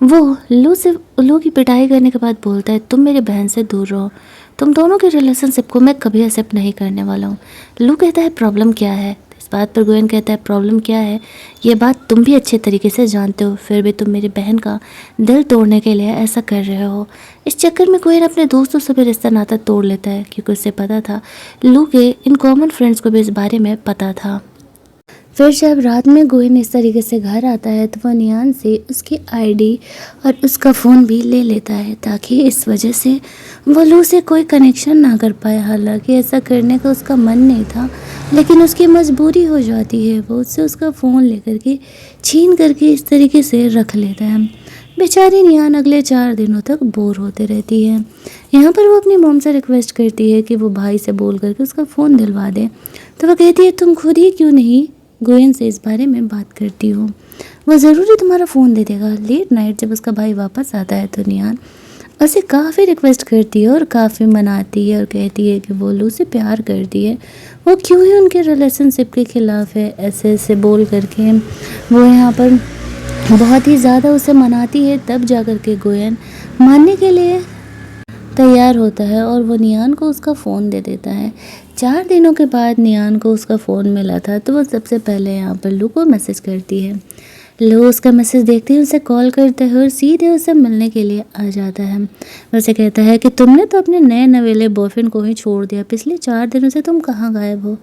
वो लू की पिटाई करने के बाद बोलता है, तुम मेरी बहन से दूर रहो, तुम दोनों के रिलेशनशिप को मैं कभी एक्सेप्ट नहीं करने वाला हूँ। लू कहता है, प्रॉब्लम क्या है? इस बात पर गोयन कहता है, प्रॉब्लम क्या है ये बात तुम भी अच्छे तरीके से जानते हो, फिर भी तुम मेरी बहन का दिल तोड़ने के लिए ऐसा कर रहे हो। इस चक्कर में गोयन अपने दोस्तों से भी रिश्ता नाता तोड़ लेता है, क्योंकि उसे पता था लू के इन कॉमन फ्रेंड्स को भी इस बारे में पता था। फिर जब रात में गोयन इस तरीके से घर आता है तो वह नियान से उसकी आईडी और उसका फ़ोन भी ले लेता है, ताकि इस वजह से वो लू से कोई कनेक्शन ना कर पाए। हालांकि ऐसा करने का उसका मन नहीं था, लेकिन उसकी मजबूरी हो जाती है। वो उससे उसका फ़ोन लेकर के छीन करके इस तरीके से रख लेता है। बेचारी नियान अगले 4 दिनों तक बोर होते रहती है। यहाँ पर वो अपनी मॉम से रिक्वेस्ट करती है कि वो भाई से बोल करके उसका फ़ोन दिलवा दे, तो वह कहती है, तुम खुद ही क्यों नहीं गोयन से इस बारे में बात करती हो, वो ज़रूरी तुम्हारा फ़ोन दे देगा। लेट नाइट जब उसका भाई वापस आता है तो नियान उसे काफ़ी रिक्वेस्ट करती है और काफ़ी मनाती है और कहती है कि वो लू से प्यार करती है, वो क्यों ही उनके रिलेशनशिप के ख़िलाफ़ है। ऐसे ऐसे बोल करके वो यहाँ पर बहुत ही ज़्यादा उसे मनाती है। तब जा कर के गोयन मानने के लिए तैयार होता है और वो नियान को उसका फ़ोन दे देता है। 4 दिनों के बाद नियान को उसका फ़ोन मिला था, तो वो सबसे पहले यहाँ पर लू को मैसेज करती है। लू उसका मैसेज देखते ही उसे कॉल करता है और सीधे उसे मिलने के लिए आ जाता है। उसे कहता है कि तुमने तो अपने नए नवेले बॉयफ्रेंड को ही छोड़ दिया, पिछले 4 दिनों से तुम कहाँ गायब हो।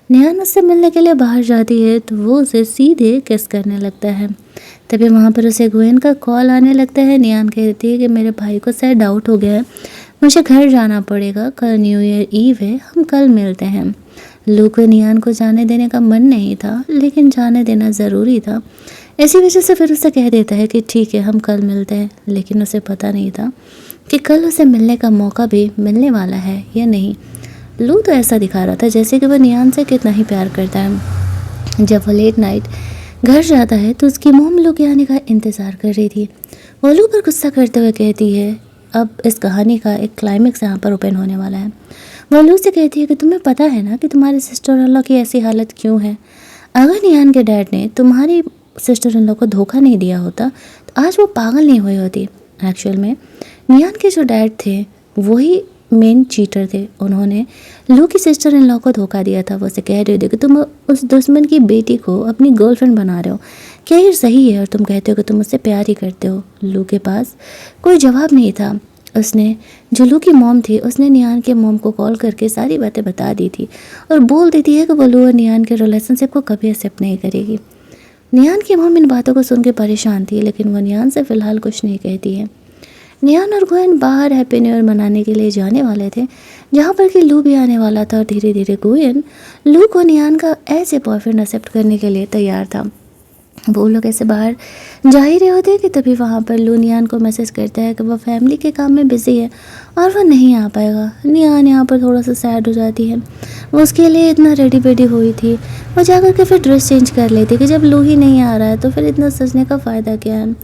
नियान उससे मिलने के लिए बाहर जाती है तो वो उसे सीधे किस करने लगता है। तभी वहाँ पर उसे गोयन का कॉल आने लगता है। नियान कहती है कि मेरे भाई को शायद डाउट हो गया है, मुझे घर जाना पड़ेगा, कल न्यू ईयर ईव है, हम कल मिलते हैं। लू को नियान को जाने देने का मन नहीं था, लेकिन जाने देना ज़रूरी था। इसी वजह से फिर उसे कह देता है कि ठीक है हम कल मिलते हैं, लेकिन उसे पता नहीं था कि कल उसे मिलने का मौका भी मिलने वाला है या नहीं। लू तो ऐसा दिखा रहा था जैसे कि वह नियान से कितना ही प्यार करता है। जब वो लेट नाइट घर जाता है तो उसकी मोम लू के आने का इंतज़ार कर रही थी। वो लू पर गुस्सा करते हुए कहती है, अब इस कहानी का एक क्लाइमेक्स यहाँ पर ओपन होने वाला है। वो लू से कहती है कि तुम्हें पता है ना कि तुम्हारे सिस्टर इन लॉ की ऐसी हालत क्यों है। अगर नियान के डैड ने तुम्हारी सिस्टर इन लॉ को धोखा नहीं दिया होता तो आज वो पागल नहीं हुई होती। एक्चुअल में नियान के जो डैड थे वही मेन चीटर थे, उन्होंने लू की सिस्टर इन लॉ को धोखा दिया था। वो उसे कह रहे थे कि तुम उस दुश्मन की बेटी को अपनी गर्लफ्रेंड बना रहे हो, क्या ये सही है? और तुम कहते हो कि तुम उससे प्यार ही करते हो। लू के पास कोई जवाब नहीं था। उसने जो लू की मॉम थी उसने नियान के मॉम को कॉल करके सारी बातें बता दी थी और बोल देती है कि वो लू और नियान के रिलेशनशिप को कभी एक्सेप्ट नहीं करेगी। नियान की मॉम इन बातों को सुन के परेशान थी, लेकिन वो नियान से फ़िलहाल कुछ नहीं कहती है। नियान और गोयन बाहर हैप्पी न्यू ईयर मनाने के लिए जाने वाले थे, जहाँ पर कि लू भी आने वाला था। और धीरे धीरे गोयन लू को नियान का एज ए बॉयफ्रेंड एक्सेप्ट करने के लिए तैयार था। वो लोग ऐसे बाहर जा ही रहे होते कि तभी वहाँ पर लू नियान को मैसेज करता है कि वह फैमिली के काम में बिजी है और वह नहीं आ पाएगा। नियान यहाँ पर थोड़ा सा सैड हो जाती है। वो उसके लिए इतना रेडी बेडी हुई थी, वो जाकर के फिर ड्रेस चेंज कर लेती कि जब लू ही नहीं आ रहा है तो फिर इतना सजने का फ़ायदा क्या है।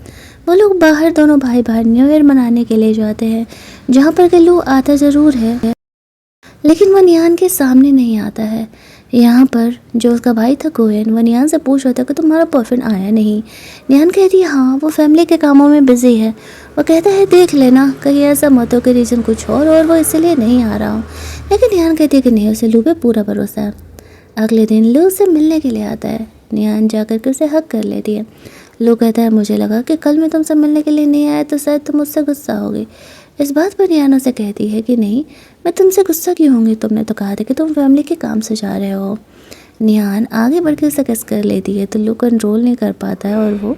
वो लोग बाहर दोनों भाई बाहर न्यू ईयर मनाने के लिए जाते हैं, जहाँ पर कि लू आता ज़रूर है, लेकिन वो नियान के सामने नहीं आता है। यहाँ पर जो उसका भाई था गोयन, वो नियान से पूछ रहा था कि तुम्हारा बॉयफ्रेंड आया नहीं। नियान कहती है हाँ वो फैमिली के कामों में बिजी है। वो कहता है देख लेना कहीं ऐसा मत हो कि रीज़न कुछ और वो इसलिए नहीं आ रहा हूँ। लेकिन नियान कहती है कि नहीं, उसे लू पे पूरा भरोसा है। अगले दिन लू से मिलने के लिए आता है। नियान जाकर के उसे हक कर लेती है। लू कहता है मुझे लगा कि कल मैं तुमसे मिलने के लिए नहीं आया तो शायद तुम मुझसे गुस्सा होगी। इस बात पर नियान उसे कहती है कि नहीं, मैं तुमसे गुस्सा क्यों होंगी, तुमने तो कहा था कि तुम फैमिली के काम से जा रहे हो। नियान आगे बढ़ के उसे किस कर लेती है तो लू कंट्रोल नहीं कर पाता है और वो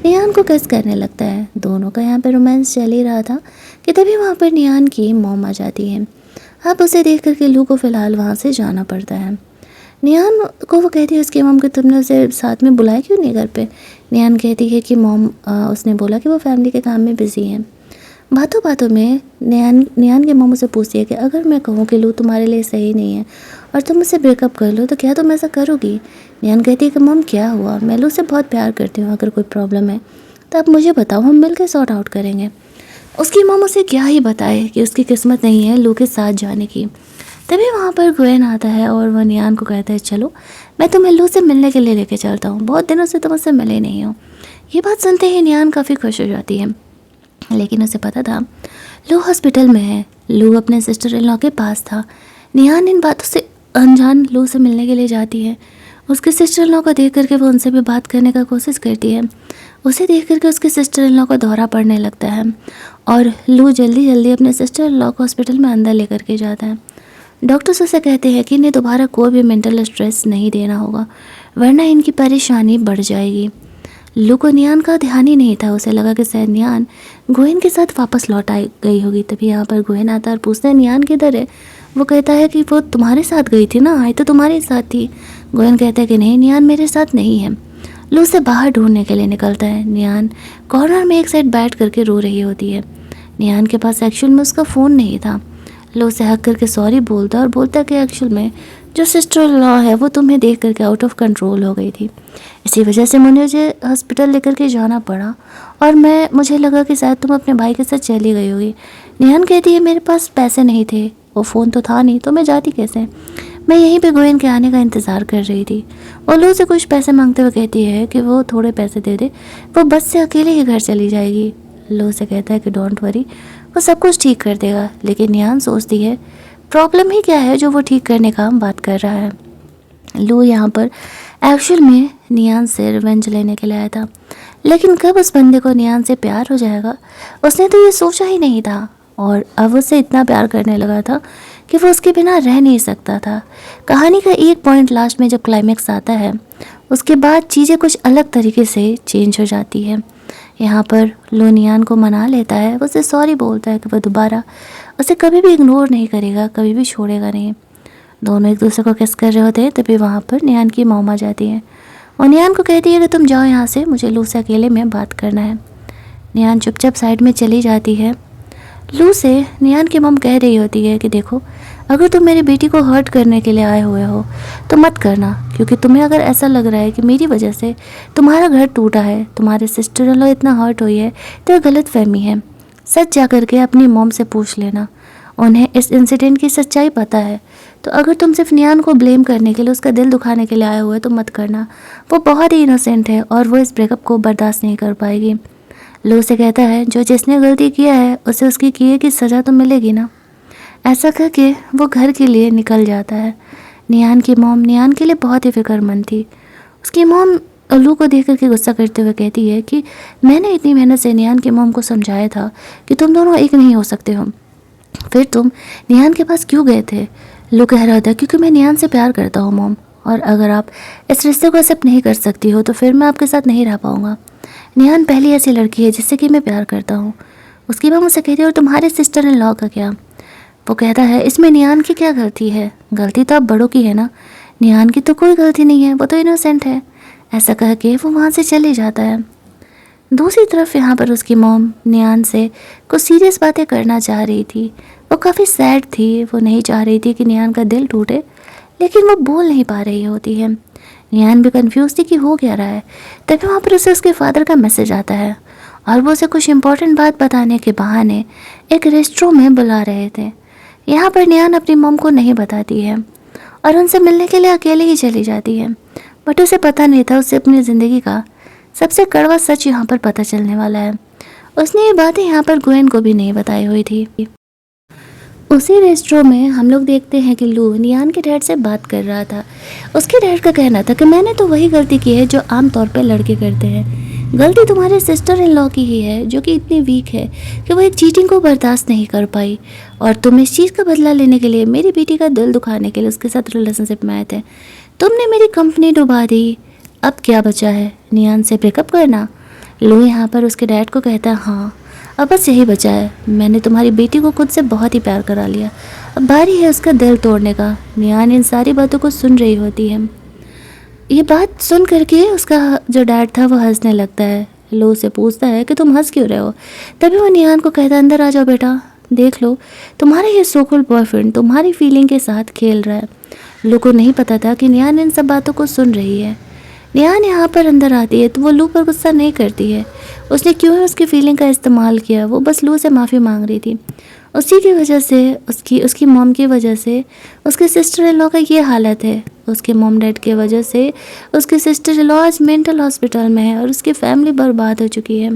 नियान को किस करने लगता है। दोनों का यहाँ पर रोमांस चल ही रहा था कि तभी वहाँ पर नियान की मॉम आ जाती है। अब उसे देख करके लू को फ़िलहाल वहाँ से जाना पड़ता है। नियान को वो कहती है उसकी मॉम कि तुमने उसे साथ में बुलाया क्यों नहीं घर पे। नियान कहती है कि मॉम उसने बोला कि वो फैमिली के काम में बिजी हैं। बातों बातों में नियान की मॉम उसे पूछती है कि अगर मैं कहूँ कि लू तुम्हारे लिए सही नहीं है और तुम मुझसे ब्रेकअप कर लो तो क्या तुम ऐसा करोगी। नियान कहती है कि मॉम क्या हुआ, मैं लू से बहुत प्यार करती हूँ, अगर कोई प्रॉब्लम है तो आप मुझे बताओ, हम मिलकर सॉर्ट आउट करेंगे। उसकी मॉम उसे क्या ही बताए कि उसकी किस्मत नहीं है लू के साथ जाने की। तभी वहाँ पर ग्वेन आता है और वह नियान को कहता है चलो मैं तुम्हें लू से मिलने के लिए लेके चलता हूँ, बहुत दिनों से तुम उससे मिले नहीं हो। ये बात सुनते ही नियान काफ़ी खुश हो जाती है, लेकिन उसे पता था लू हॉस्पिटल में है, लू अपने सिस्टर इन लॉ के पास था। नियान इन बातों से अनजान लू से मिलने के लिए जाती है। उसके सिस्टर इन लॉ को देख करके वो उनसे भी बात करने का कोशिश करती है। उसे देख करके उसके सिस्टर इन लॉ को दौरा पड़ने लगता है और लू जल्दी जल्दी अपने सिस्टर इन लॉ को हॉस्पिटल में अंदर लेकर के जाता है। डॉक्टर्स उसे कहते हैं कि इन्हें दोबारा कोई भी मेंटल स्ट्रेस नहीं देना होगा, वरना इनकी परेशानी बढ़ जाएगी। लू को नियान का ध्यान ही नहीं था, उसे लगा कि शायद नियान गोयन के साथ वापस लौट आई गई होगी। तभी यहाँ पर गोयन आता है और पूछता है नियान किधर है। वो कहता है कि वो तुम्हारे साथ गई थी ना, आई तो तुम्हारे साथ थी। गोयन कहता है कि नहीं, नियान मेरे साथ नहीं है। लू उसे बाहर ढूंढने के लिए निकलता है। नियान कॉर्नर में एक साइड बैठ करके रो रही होती है। नियान के पास एक्चुअल में उसका फ़ोन नहीं था। लू उसे हक करके सॉरी बोलता है और बोलता है कि एक्चुअल में जो सिस्टर लॉ है वो तुम्हें देख करके आउट ऑफ कंट्रोल हो गई थी, इसी वजह से मुझे हॉस्पिटल लेकर के जाना पड़ा और मुझे लगा कि शायद तुम अपने भाई के साथ चली गई होगी। निहान कहती है मेरे पास पैसे नहीं थे, वो फ़ोन तो था नहीं, तो मैं जाती कैसे। मैं यहीं पे गोयन के आने का इंतज़ार कर रही थी। वो लू से कुछ पैसे मांगते हुए कहती है कि वो थोड़े पैसे दे दे, वो बस से अकेले ही घर चली जाएगी। लू से कहता है कि डोंट वरी, वो सब कुछ ठीक कर देगा। लेकिन निहान सोचती है प्रॉब्लम ही क्या है जो वो ठीक करने का बात कर रहा है। लू यहाँ पर एक्चुअल में नियान से रिवेंज लेने के लिए आया था, लेकिन कब उस बंदे को नियान से प्यार हो जाएगा उसने तो ये सोचा ही नहीं था। और अब उससे इतना प्यार करने लगा था कि वो उसके बिना रह नहीं सकता था। कहानी का एक पॉइंट लास्ट में जब क्लाइमेक्स आता है उसके बाद चीज़ें कुछ अलग तरीके से चेंज हो जाती है। यहाँ पर लू नियान को मना लेता है, वो उसे सॉरी बोलता है कि वह दोबारा उसे कभी भी इग्नोर नहीं करेगा, कभी भी छोड़ेगा नहीं। दोनों एक दूसरे को किस कर रहे होते हैं, तभी वहाँ पर नियान की मॉम आ जाती है और नियान को कहती है कि तुम जाओ यहाँ से, मुझे लू से अकेले में बात करना है। नियान चुपचाप साइड में चली जाती है। लू से नियान की मॉम कह रही होती है कि देखो अगर तुम मेरी बेटी को हर्ट करने के लिए आए हुए हो तो मत करना, क्योंकि तुम्हें अगर ऐसा लग रहा है कि मेरी वजह से तुम्हारा घर टूटा है, तुम्हारे सिस्टर इन लॉ इतना हर्ट हुई है, तो गलत फहमी है। सच जा करके अपनी मॉम से पूछ लेना, उन्हें इस इंसिडेंट की सच्चाई पता है। तो अगर तुम सिर्फ नियान को ब्लेम करने के लिए, उसका दिल दुखाने के लिए आए हुए तो मत करना, वो बहुत ही इनोसेंट है और वो इस ब्रेकअप को बर्दाश्त नहीं कर पाएगी। लू से कहता है जो जिसने गलती किया है उसे उसकी किए की सज़ा तो मिलेगी ना। ऐसा करके वो घर के लिए निकल जाता है। नियान की मॉम नियान के लिए बहुत ही फिक्रमंद थी। उसकी मॉम लू को देख करके गुस्सा करते हुए कहती है कि मैंने इतनी मेहनत से नियान की मॉम को समझाया था कि तुम दोनों एक नहीं हो सकते हो, फिर तुम नियान के पास क्यों गए थे। लू कह रहा था क्योंकि मैं नियान से प्यार करता हूँ मॉम, और अगर आप इस रिश्ते को एक्सेप्ट नहीं कर सकती हो तो फिर मैं आपके साथ नहीं रह पाऊँगा। नियान पहली ऐसी लड़की है जिससे कि मैं प्यार करता हूँ। उसकी मॉम उसे कहती है और तुम्हारे सिस्टर इन लॉ का क्या। वो कहता है इसमें नियान की क्या गलती है, गलती तो आप बड़ों की है ना, नियान की तो कोई गलती नहीं है, वो तो इनोसेंट है। ऐसा कह के वो वहाँ से चले जाता है। दूसरी तरफ यहाँ पर उसकी मॉम नियान से कुछ सीरियस बातें करना चाह रही थी। वो काफ़ी सैड थी, वो नहीं चाह रही थी कि नियान का दिल टूटे, लेकिन वो बोल नहीं पा रही होती है। नियान भी कंफ्यूज थी कि हो क्या रहा है। तभी वहाँ पर उसे उसके फादर का मैसेज आता है और वो उसे कुछ इंपॉर्टेंट बात बताने के बहाने एक रेस्टोरेंट में बुला रहे थे। यहाँ पर नियान अपनी मॉम को नहीं बताती है और उनसे मिलने के लिए अकेले ही चली जाती है, बट उसे पता नहीं था उसे अपनी ज़िंदगी का सबसे कड़वा सच यहाँ पर पता चलने वाला है। उसने ये बातें यहाँ पर गोयन को भी नहीं बताई हुई थी। उसी रेस्टोरेंट में हम लोग देखते हैं कि लू नियान के डैड से बात कर रहा था। उसके डैड का कहना था कि मैंने तो वही गलती की है जो आमतौर पर लड़के करते हैं, गलती तुम्हारे सिस्टर इन लॉ की ही है जो कि इतनी वीक है कि वो एक चीटिंग को बर्दाश्त नहीं कर पाई, और तुम इस चीज़ का बदला लेने के लिए, मेरी बेटी का दिल दुखाने के लिए उसके साथ रिलेशनशिप में आए थे। तुमने मेरी कंपनी डुबा दी, अब क्या बचा है, नियान से ब्रेकअप करना। लू यहाँ पर उसके डैड को कहता है हाँ अब बस यही बचा है, मैंने तुम्हारी बेटी को खुद से बहुत ही प्यार करा लिया, अब बारी है उसका दिल तोड़ने का। नियान इन सारी बातों को सुन रही होती है। ये बात सुन करके उसका जो डैड था वो हंसने लगता है। लू से पूछता है कि तुम हंस क्यों रहे हो। तभी वो नियान को कहता है अंदर आ जाओ बेटा, देख लो तुम्हारा ये सोकल बॉयफ्रेंड तुम्हारी फीलिंग के साथ खेल रहा है। लू को नहीं पता था कि नियान इन सब बातों को सुन रही है। नियान यहाँ पर अंदर आती है तो वो लू पर गुस्सा नहीं करती है। उसने क्यों ही उसकी फीलिंग का इस्तेमाल किया, वो बस लू से माफ़ी मांग रही थी। उसी की वजह से, उसकी मॉम की वजह से उसके सिस्टर इन लॉ का ये हालत है। उसके मॉम डैड की वजह से उसके सिस्टर इन लॉ आज मेंटल हॉस्पिटल में है और उसकी फैमिली बर्बाद हो चुकी है।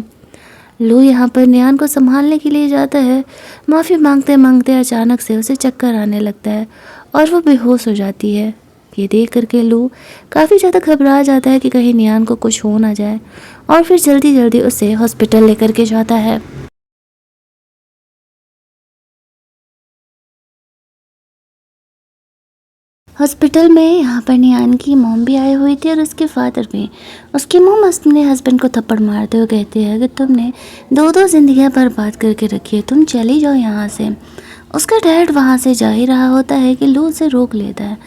लू यहाँ पर नियान को संभालने के लिए जाता है। माफ़ी मांगते मांगते अचानक से उसे चक्कर आने लगता है और वो बेहोश हो जाती है। ये देख करके लू काफ़ी ज़्यादा घबरा जाता है कि कहीं नियान को कुछ हो ना जाए, और फिर जल्दी जल्दी उसे हॉस्पिटल लेकर के जाता है। हॉस्पिटल में यहाँ पर नियान की मॉम भी आई हुई थी और उसके फादर भी। उसकी मॉम अपने हस्बैंड को थप्पड़ मारते हुए कहती है कि तुमने दो दो जिंदगियां बर्बाद करके रखी है, तुम चली जाओ यहाँ से। उसका डैड वहाँ से जा ही रहा होता है कि लू उसे रोक लेता है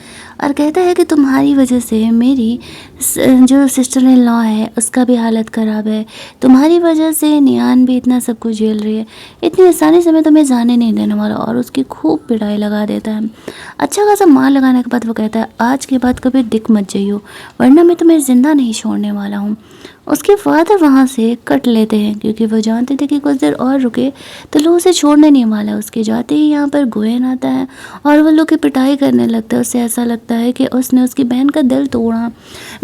और कहता है कि तुम्हारी वजह से मेरी जो सिस्टर इन लॉ है उसका भी हालत ख़राब है, तुम्हारी वजह से नियान भी इतना सब कुछ झेल रही है, इतनी आसानी से मैं तुम्हें जाने नहीं देने वाला। और उसकी खूब पिटाई लगा देता है। अच्छा खासा मार लगाने के बाद वो कहता है आज के बाद कभी दिख मत जाइयो, वरना मैं तुम्हें ज़िंदा नहीं छोड़ने वाला हूँ। उसके फादर वहाँ से कट लेते हैं क्योंकि वो जानते थे कि कुछ देर और रुके तो लू उसे छोड़ने नहीं वाला। उसके जाते ही यहाँ पर गोयन आता है और वो लू की पिटाई करने लगता है। उसे ऐसा लगता है कि उसने उसकी बहन का दिल तोड़ा,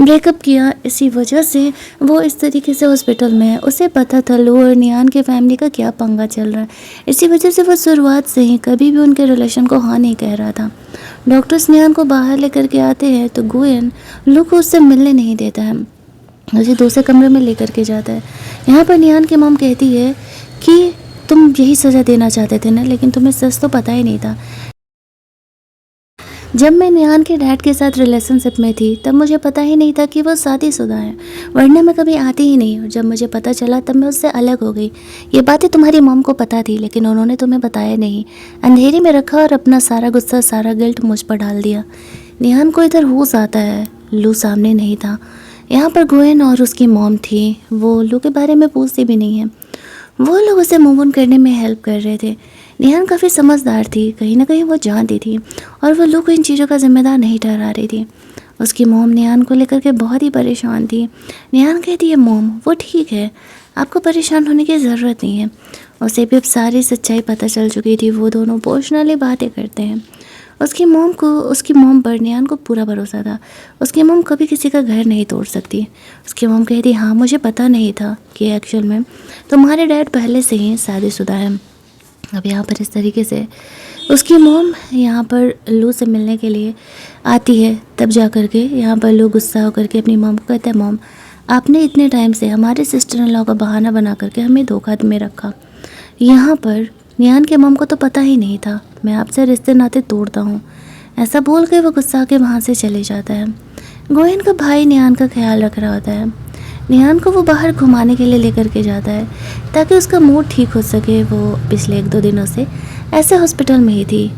ब्रेकअप किया, इसी वजह से वो इस तरीके से हॉस्पिटल में है। उसे पता था लू और नियान के फैमिली का क्या पंगा चल रहा है, इसी वजह से वो शुरुआत से ही कभी भी उनके रिलेशन को हाँ नहीं कह रहा था। डॉक्टर्स नियान को बाहर लेकर के आते हैं तो गोयन लू को उससे मिलने नहीं देता है, उसे दूसरे कमरे में लेकर के जाता है। यहाँ पर नियान की मॉम कहती है कि तुम यही सज़ा देना चाहते थे ना, लेकिन तुम्हें सच तो पता ही नहीं था। जब मैं नियान के डैड के साथ रिलेशनशिप में थी तब मुझे पता ही नहीं था कि वो शादीशुदा है, वरना मैं कभी आती ही नहीं। और जब मुझे पता चला तब मैं उससे अलग हो गई। ये बातें तुम्हारी मॉम को पता थी लेकिन उन्होंने तुम्हें बताया नहीं, अंधेरे में रखा और अपना सारा गुस्सा, सारा गिल्ट मुझ पर डाल दिया। नियान को इधर होश आता है, लू सामने नहीं था। यहाँ पर गोयन और उसकी मॉम थी, वो लू के बारे में पूछती भी नहीं है। वो लोग उसे मूव ऑन करने में हेल्प कर रहे थे। निहान काफ़ी समझदार थी, कहीं ना कहीं वो जानती थी और वो लू को इन चीज़ों का जिम्मेदार नहीं ठहरा रही थी। उसकी मॉम निहान को लेकर के बहुत ही परेशान थी। निहान कहती है मॉम वो ठीक है, आपको परेशान होने की ज़रूरत नहीं है। उसे भी अब सारी सच्चाई पता चल चुकी थी। वो दोनों इमोशनली बातें करते हैं। उसकी मॉम पर नियान को पूरा भरोसा था। उसकी मॉम कभी किसी का घर नहीं तोड़ सकती। उसकी मॉम कहती हाँ मुझे पता नहीं था कि एक्चुअल में तुम्हारे डैड पहले से ही शादीशुदा है। अब यहाँ पर इस तरीके से उसकी मॉम यहाँ पर लू से मिलने के लिए आती है। तब जा कर के यहाँ पर लू गुस्सा होकर के अपनी मॉम को कहता है मॉम आपने इतने टाइम से हमारे सिस्टर इन लॉ का बहाना बना करके हमें धोखा में रखा। यहाँ पर नियान के मॉम को तो पता ही नहीं था मैं आपसे रिश्ते नाते तोड़ता हूँ। ऐसा बोल के वो गुस्सा के वहाँ से चले जाता है। गोयन का भाई नियान का ख्याल रख रहा होता है। नियान को वो बाहर घुमाने के लिए लेकर के जाता है ताकि उसका मूड ठीक हो सके। वो पिछले 1-2 दिनों से ऐसे हॉस्पिटल में ही थी।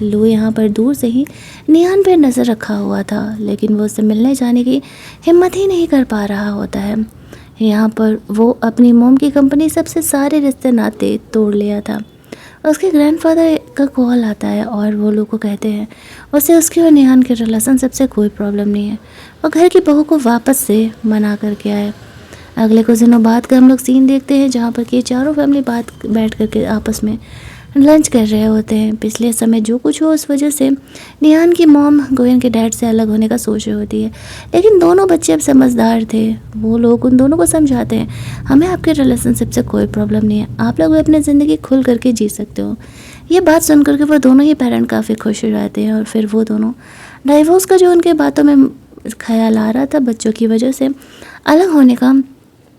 लू यहाँ पर दूर से ही नियान पर नज़र रखा हुआ था लेकिन वो उससे मिलने जाने की हिम्मत ही नहीं कर पा रहा होता है। यहाँ पर वो अपनी मॉम की कंपनी सबसे सारे रिश्ते नाते तोड़ लिया था। उसके ग्रैंडफादर का कॉल आता है और वो लोग को कहते हैं उसे उसके और निहान के रिलेशनशिप से कोई प्रॉब्लम नहीं है, वो घर की बहू को वापस से मना करके आए। अगले कुछ दिनों बाद का हम लोग सीन देखते हैं जहाँ पर कि चारों फैमिली बैठ करके आपस में लंच कर रहे होते हैं। पिछले समय जो कुछ हुआ उस वजह से निहान की मॉम गोयन के डैड से अलग होने का सोच रही होती है, लेकिन दोनों बच्चे अब समझदार थे। वो लोग उन दोनों को समझाते हैं हमें आपके रिलेशनशिप से कोई प्रॉब्लम नहीं है, आप लोग अपनी ज़िंदगी खुल करके जी सकते हो। ये बात सुन करके वो दोनों ही पेरेंट काफ़ी खुश हो जाते हैं और फिर वो दोनों डाइवोर्स का जो उनके बातों में ख्याल आ रहा था बच्चों की वजह से अलग होने का,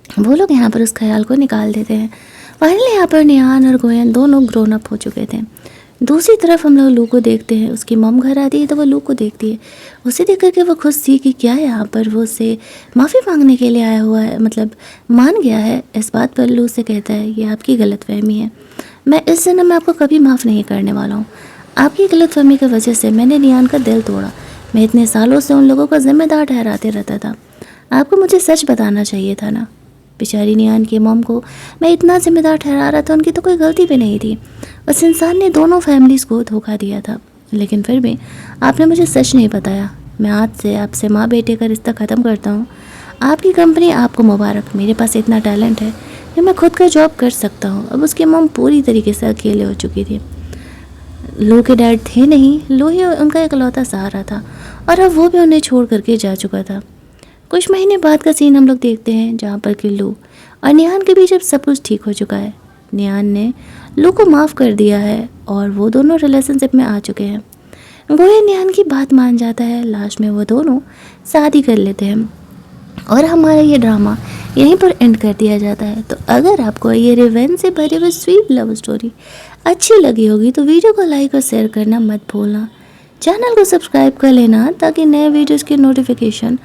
वो लोग यहाँ पर उस ख्याल को निकाल देते हैं। फाइनली यहाँ पर निहान और गोयन दोनों ग्रोन अप हो चुके थे। दूसरी तरफ हम लोग लू को देखते हैं। उसकी मॉम घर आती है तो वो लू को देखती है। उसे देख करके वो खुश थी कि क्या है यहाँ पर वो उससे माफ़ी मांगने के लिए आया हुआ है, मतलब मान गया है। इस बात पर लू से कहता है ये आपकी गलतफहमी है, मैं इस जन्म में आपको कभी माफ़ नहीं करने वाला हूँ। आपकी गलतफहमी की वजह से मैंने नियान का दिल तोड़ा। मैं इतने सालों से उन लोगों का जिम्मेदार ठहराते रहता था, आपको मुझे सच बताना चाहिए था ना। बेचारी नियान की मॉम को मैं इतना जिम्मेदार ठहरा रहा था, उनकी तो कोई गलती भी नहीं थी। उस इंसान ने दोनों फैमिलीज़ को धोखा दिया था। लेकिन फिर भी आपने मुझे सच नहीं बताया। मैं आज से आपसे माँ बेटे का रिश्ता ख़त्म करता हूँ। आपकी कंपनी आपको मुबारक। मेरे पास इतना टैलेंट है कि मैं खुद का जॉब कर सकता हूँ। अब उसकी मॉम पूरी तरीके से अकेले हो चुकी थी। लो के डैड थे नहीं, लो ही उनका इकलौता सहारा था और अब वो भी उन्हें छोड़ करके जा चुका था। कुछ महीने बाद का सीन हम लोग देखते हैं जहाँ पर कि लो और निहान के बीच अब सब कुछ ठीक हो चुका है। निहान ने लो को माफ़ कर दिया है और वो दोनों रिलेशनशिप में आ चुके हैं। गोया निहान की बात मान जाता है। लास्ट में वो दोनों शादी कर लेते हैं और हमारा ये ड्रामा यहीं पर एंड कर दिया जाता है। तो अगर आपको ये रिवेंज से भरी हुई स्वीट लव स्टोरी अच्छी लगी होगी तो वीडियो को लाइक और शेयर करना मत भूलना। चैनल को सब्सक्राइब कर लेना ताकि नए वीडियोस की नोटिफिकेशन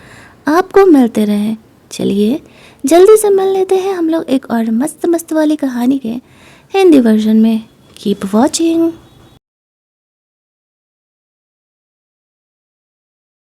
आपको मिलते रहें। चलिए जल्दी से मिल लेते हैं हम लोग एक और मस्त मस्त वाली कहानी के हिंदी वर्जन में। Keep watching.